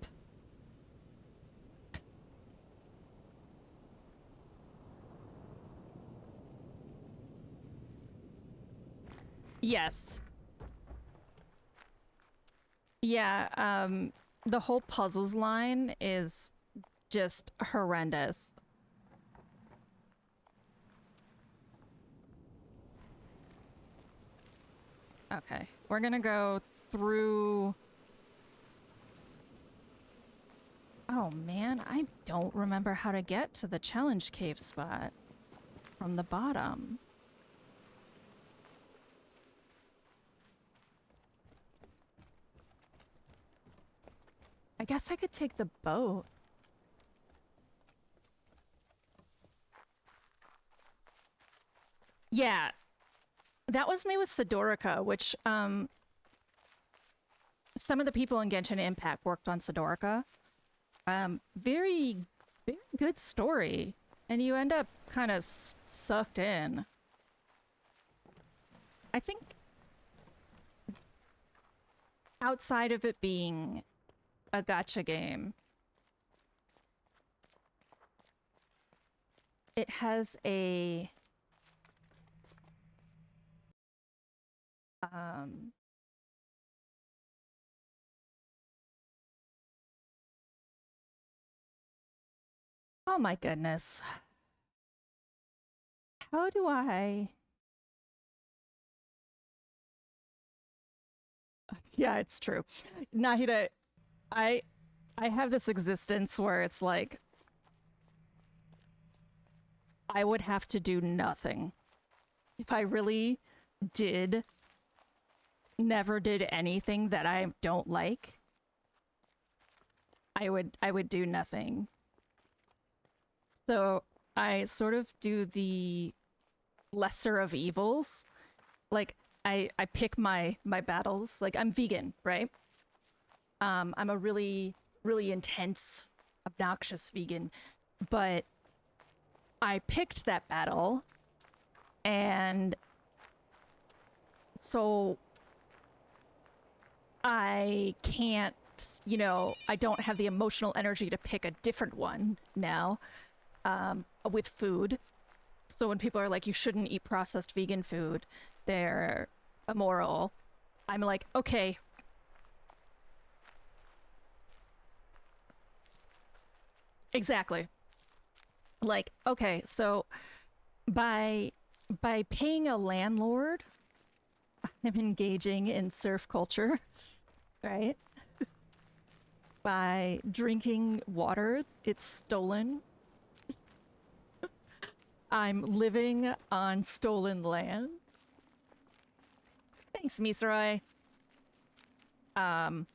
Yes. Yeah, the whole puzzles line is just horrendous. Okay, we're gonna go through... Oh man, I don't remember how to get to the challenge cave spot from the bottom. I guess I could take the boat. Yeah, that was me with Sidorica, which some of the people in Genshin Impact worked on Sidorica. Very, very good story, and you end up kind of sucked in. I think outside of it being a gacha game, it has a um oh my goodness. How do I... Yeah, it's true. Nahida, I I have this existence where it's like I would have to do nothing. If I really did never did anything that I don't like, I would do nothing. So I sort of do the lesser of evils. Like I pick my battles. Like I'm vegan, right? I'm a really intense, obnoxious vegan, but I picked that battle, and so I can't, I don't have the emotional energy to pick a different one now with food. So when people are like, you shouldn't eat processed vegan food, they're immoral. I'm like, okay. Exactly. Like, okay, so by by paying a landlord, I'm engaging in surf culture, right? By drinking water, it's stolen. I'm living on stolen land. Thanks, Misarai. Um,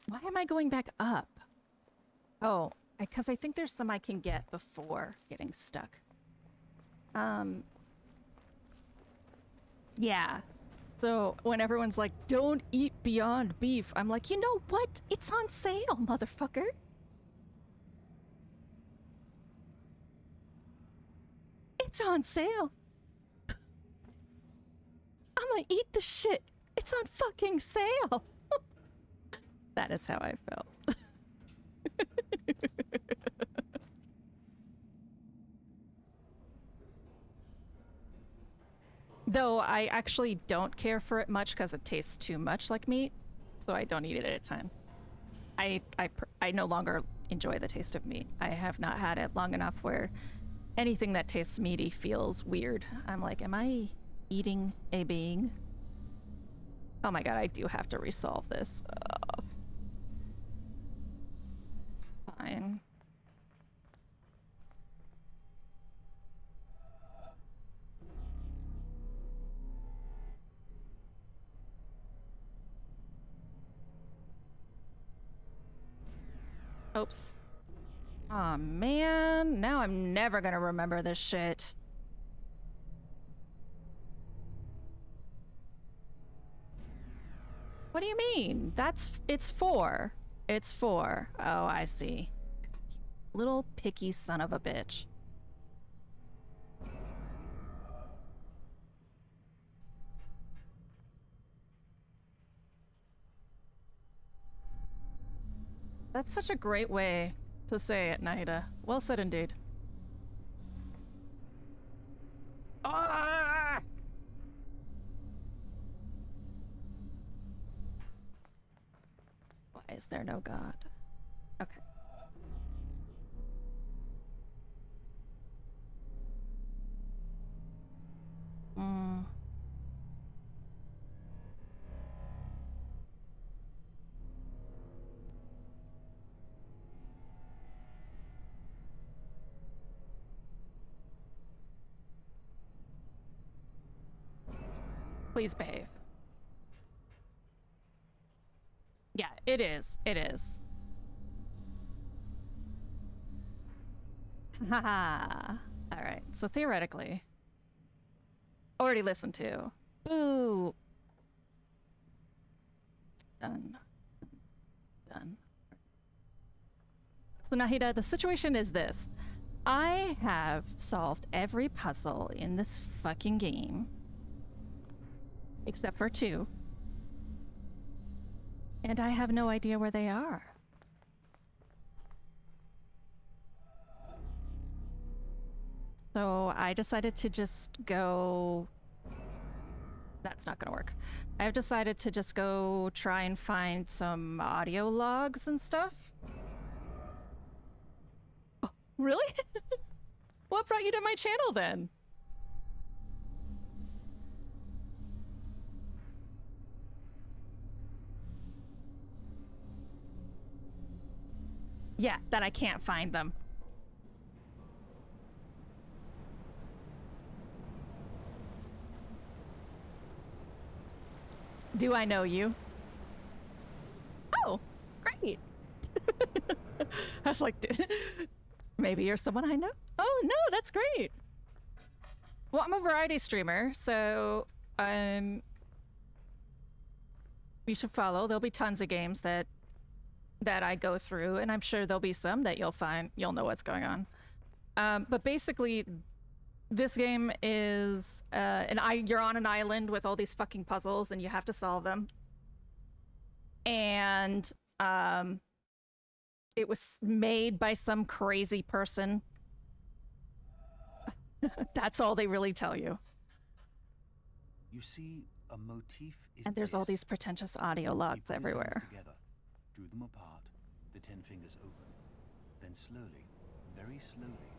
why am I going back up? Oh, because I think there's some I can get before getting stuck. Yeah. So when everyone's like, don't eat Beyond Beef, I'm like, you know what? It's on sale, motherfucker. It's on sale. I'm gonna eat the shit. It's on fucking sale. That is how I felt. Though I actually don't care for it much because it tastes too much like meat, so I don't eat it at a time. I no longer enjoy the taste of meat. I have not had it long enough where anything that tastes meaty feels weird. I'm like, am I eating a being? Oh my god, I do have to resolve this. Fine. Oops. Aw, man. Now I'm never gonna remember this shit. What do you mean? It's 4. It's 4. Oh, I see. Little picky son of a bitch. That's such a great way to say it, Nahida. Well said indeed. Ah! Why is there no God? Okay. Mm. Please behave. Yeah, it is. It is. Haha. Alright, so theoretically. Already listened to. Boo! Done. Done. So Nahida, the situation is this. I have solved every puzzle in this fucking game. Except for 2. And I have no idea where they are. So I decided to just go... That's not gonna work. I've decided to just go try and find some audio logs and stuff. Oh, really? What brought you to my channel then? Yeah, that I can't find them. Do I know you? Oh, great. I was like, maybe you're someone I know? Oh, no, that's great. Well, I'm a variety streamer, so you should follow. There'll be tons of games that I go through, and I'm sure there'll be some that you'll know what's going on. But basically, this game is you're on an island with all these fucking puzzles, and you have to solve them. And it was made by some crazy person. That's all they really tell you. You see, a motif is And there's all these pretentious audio He logs put his hands everywhere. together, drew them apart, the 10 fingers open, then slowly, very slowly,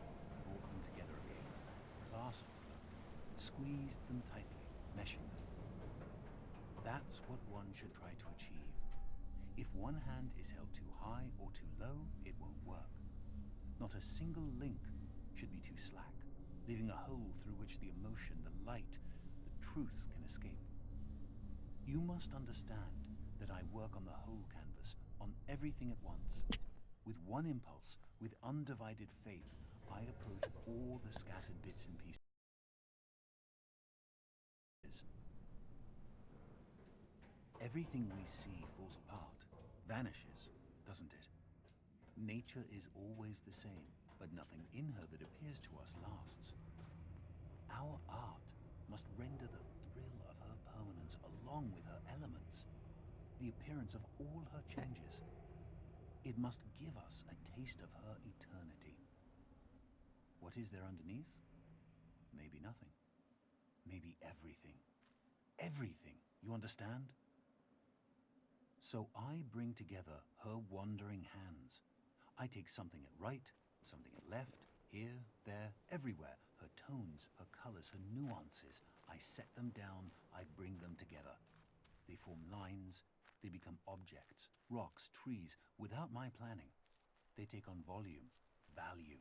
brought them together again, clasped them, squeezed them tightly, meshing them. That's what one should try to achieve. If one hand is held too high or too low, it won't work. Not a single link should be too slack, leaving a hole through which the emotion, the light, the truth can escape. You must understand that I work on the whole canvas, on everything at once. With one impulse, with undivided faith, I approach all the scattered bits and pieces. Everything we see falls apart, vanishes, doesn't it? Nature is always the same, but nothing in her that appears to us lasts. Our art must render the thrill of her words along with her elements, the appearance of all her changes. It must give us a taste of her eternity. What is there underneath? Maybe nothing. Maybe everything. Everything, you understand? So I bring together her wandering hands. I take something at right, something at left, here, there, everywhere. Her tones, her colors, her nuances. I set them down, I bring them together. They form lines, they become objects, rocks, trees, without my planning. They take on volume, value.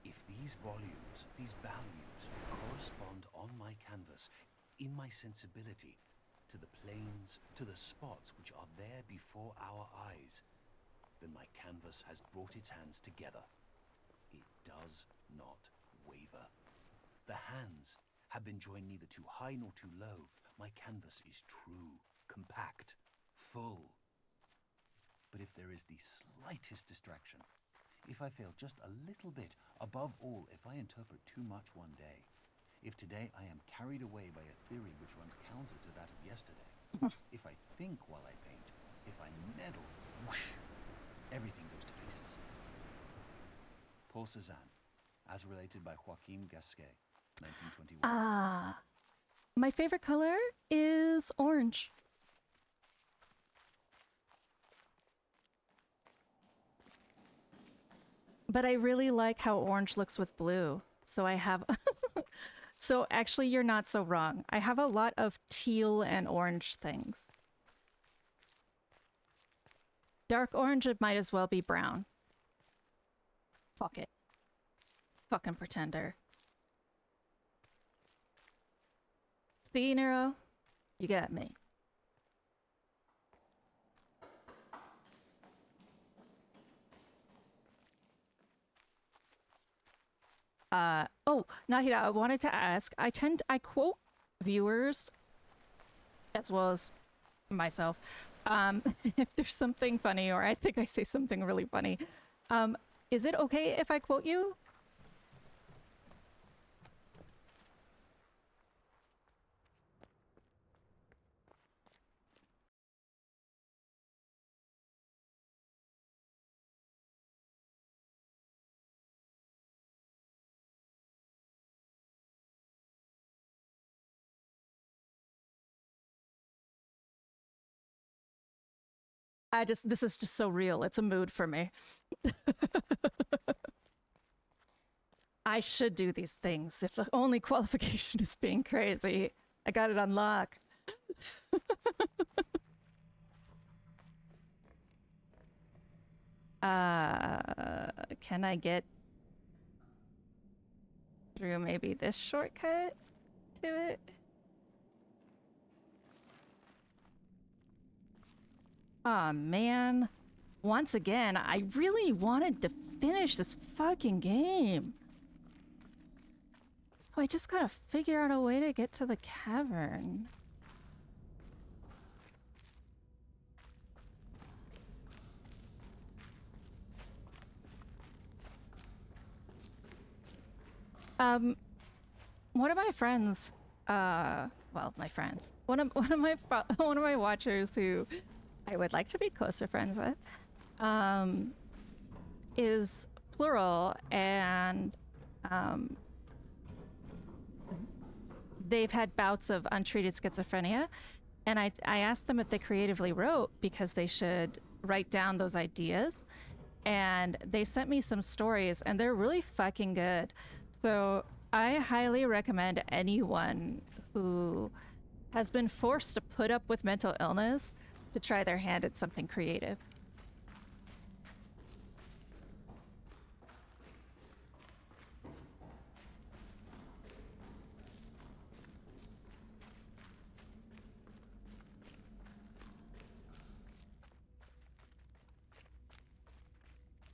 If these volumes, these values, correspond on my canvas, in my sensibility, to the planes, to the spots which are there before our eyes, then my canvas has brought its hands together. It does not waver. The hands have been joined neither too high nor too low. My canvas is true, compact, full. But if there is the slightest distraction, if I fail just a little bit, above all, if I interpret too much one day, if today I am carried away by a theory which runs counter to that of yesterday, if I think while I paint, if I meddle, whoosh, everything goes to pieces. Paul Cézanne, as related by Joaquin Gasquet, 1921. Ah, my favorite color is orange. But I really like how orange looks with blue. So I have... So actually, you're not so wrong. I have a lot of teal and orange things. Dark orange, it might as well be brown. Fuck it. Fucking pretender. See, Nero? You got me. Oh, Nahida, I wanted to ask, I quote viewers as well as myself, if there's something funny or I think I say something really funny. Is it okay if I quote you? This is just so real. It's a mood for me. I should do these things if the only qualification is being crazy. I got it on lock. Can I get through maybe this shortcut to it? Aw, man. Once again, I really wanted to finish this fucking game. So I just gotta figure out a way to get to the cavern. One of my friends, well, my friends, one of my watchers who I would like to be closer friends with, is plural, and they've had bouts of untreated schizophrenia, and I asked them if they creatively wrote because they should write down those ideas, and they sent me some stories, and they're really fucking good. So I highly recommend anyone who has been forced to put up with mental illness to try their hand at something creative.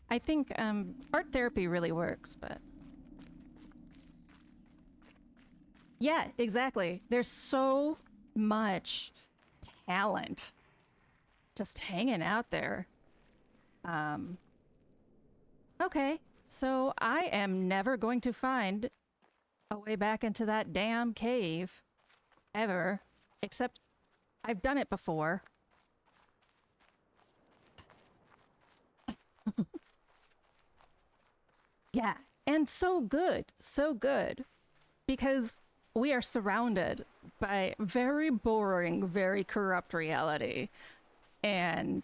I think art therapy really works, but... Yeah, exactly. There's so much talent just hanging out there. Okay, so I am never going to find a way back into that damn cave. Ever. Except I've done it before. Yeah, and so good. So good. Because we are surrounded by very boring, very corrupt reality. And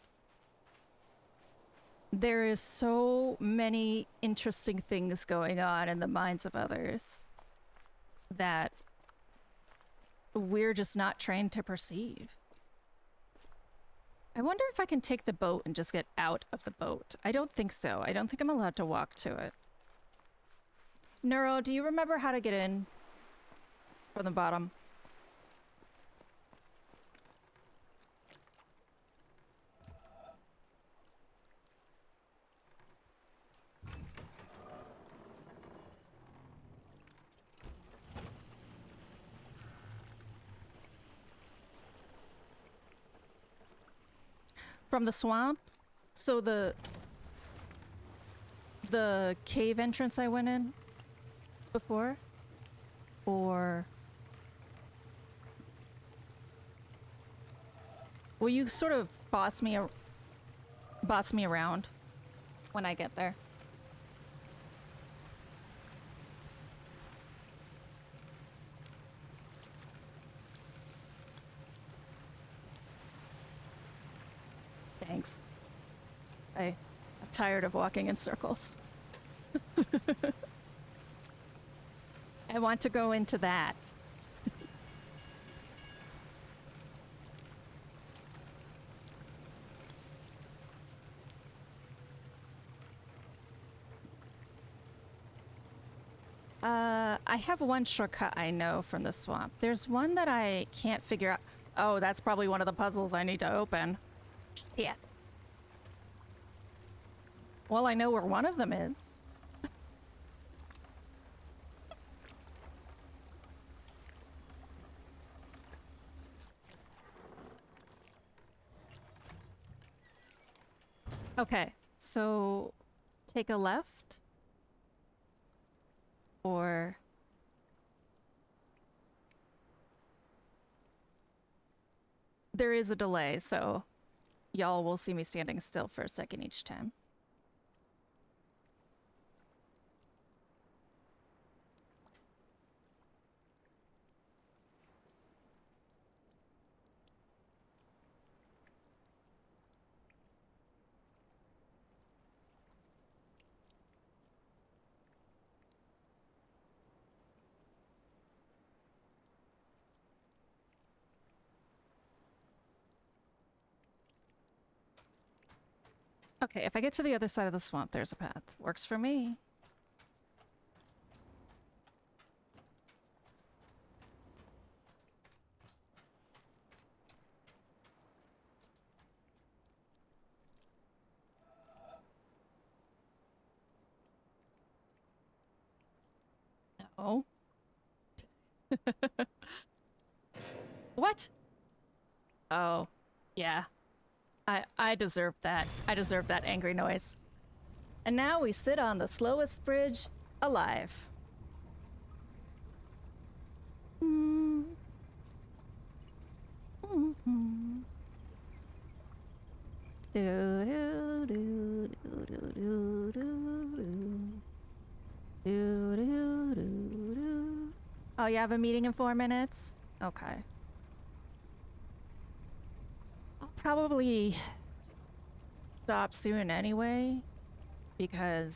there is so many interesting things going on in the minds of others that we're just not trained to perceive. I wonder if I can take the boat and just get out of the boat. I don't think so. I don't think I'm allowed to walk to it. Neuro, do you remember how to get in from the bottom? From the swamp? So the cave entrance I went in before? Or will you sort of boss me around when I get there? Thanks. I'm tired of walking in circles. I want to go into that. I have one shortcut I know from the swamp. There's one that I can't figure out. Oh, that's probably one of the puzzles I need to open. Shit. Well, I know where one of them is. Okay, so take a left or there is a delay, so y'all will see me standing still for a second each time. Okay, if I get to the other side of the swamp, there's a path. Works for me. No. What? Oh, yeah. I deserve that. I deserve that angry noise. And now we sit on the slowest bridge alive. Mm. Mm-hmm. Do, do, do, do, do, do, do. Do, do, do, do. Oh, you have a meeting in 4 minutes? Okay. I'll probably stop soon anyway, because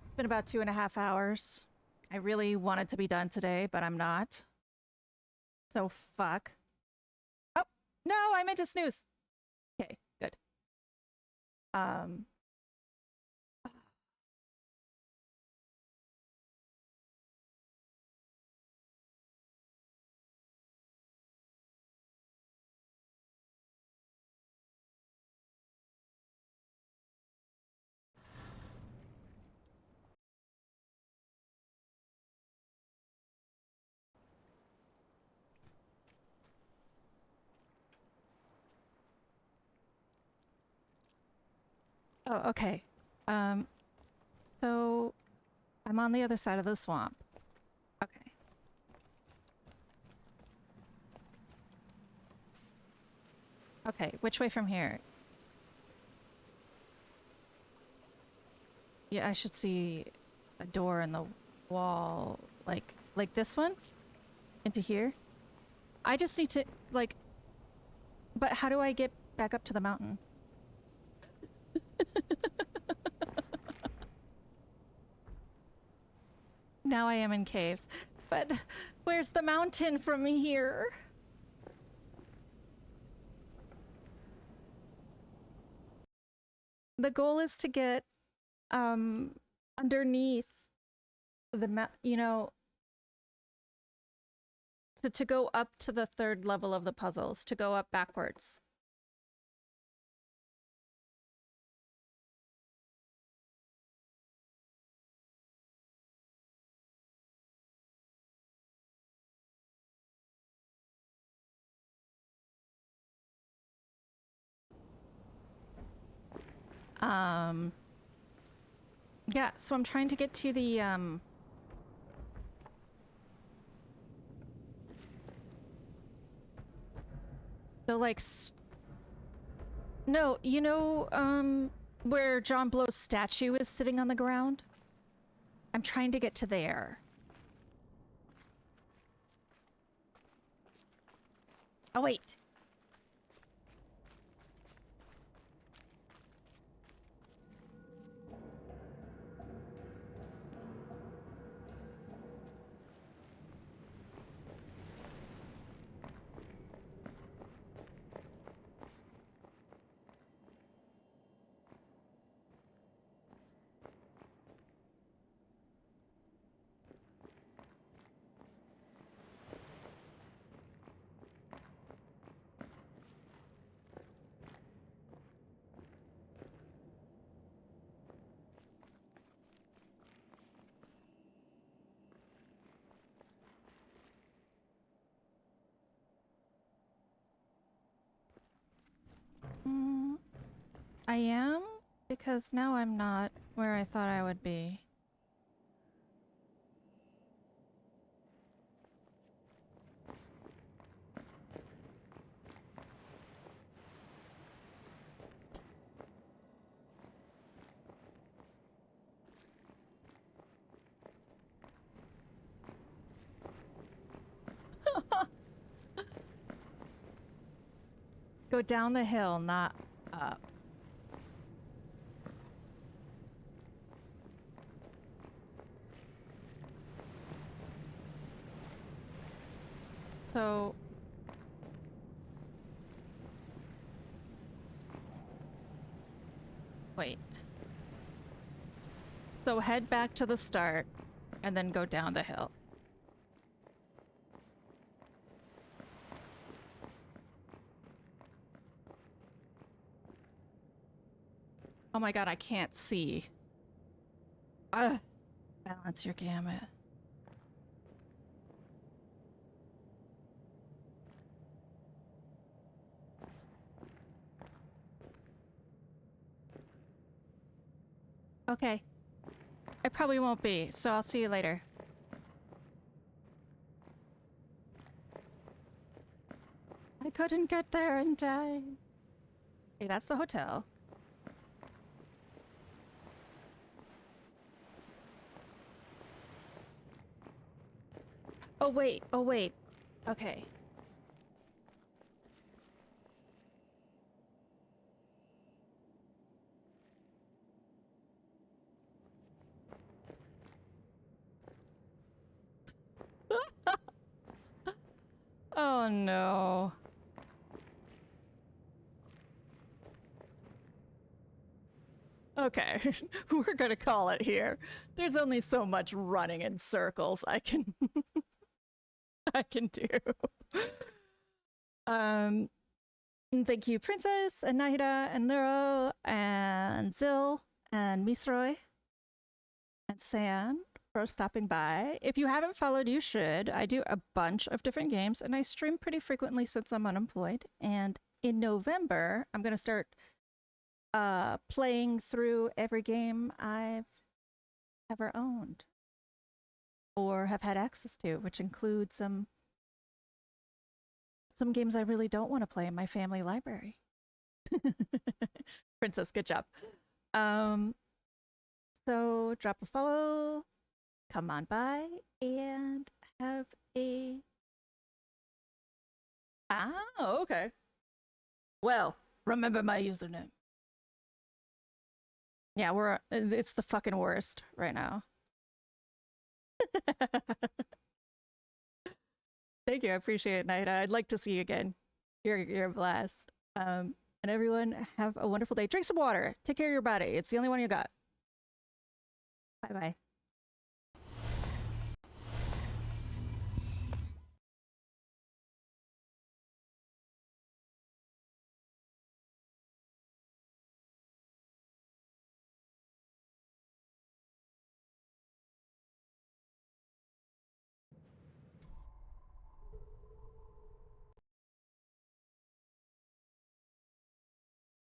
it's been about 2.5 hours. I really wanted to be done today, but I'm not. So fuck. Oh, no, I meant to snooze. Okay, good. Um, oh, okay. Um, so I'm on the other side of the swamp. Okay. Okay, which way from here? Yeah, I should see a door in the wall, like this one? Into here? I just need to, like, but how do I get back up to the mountain? Now I am in caves. But where's the mountain from here? The goal is to get um underneath the map, you know, to go up to the third level of the puzzles, to go up backwards. Um, yeah, so I'm trying to get to the like, no, you know, where John Blow's statue is sitting on the ground? I'm trying to get to there. Oh, wait. Mm, I am, because now I'm not where I thought I would be. Go down the hill, not up. So, wait. So head back to the start and then go down the hill. Oh my god, I can't see. Balance your gamut. Okay. It probably won't be, so I'll see you later. I couldn't get there in time. Hey, that's the hotel. Oh wait, oh wait. Okay. Oh no. Okay, we're gonna call it here. There's only so much running in circles I can I can do. Um, thank you, Princess, and Nahida, and Nero, and Zill, and Misroy, and San for stopping by. If you haven't followed, you should. I do a bunch of different games, and I stream pretty frequently since I'm unemployed. And in November, I'm gonna start playing through every game I've ever owned or have had access to, which includes some some games I really don't want to play in my family library. Princess, good job. So drop a follow, come on by, and have a. Oh, okay. Well, remember my username. Yeah, it's the fucking worst right now. Thank you, I appreciate it, Night. I'd like to see you again. You're a blast. And everyone have a wonderful day. Drink some water. Take care of your body. It's the only one you got. Bye bye.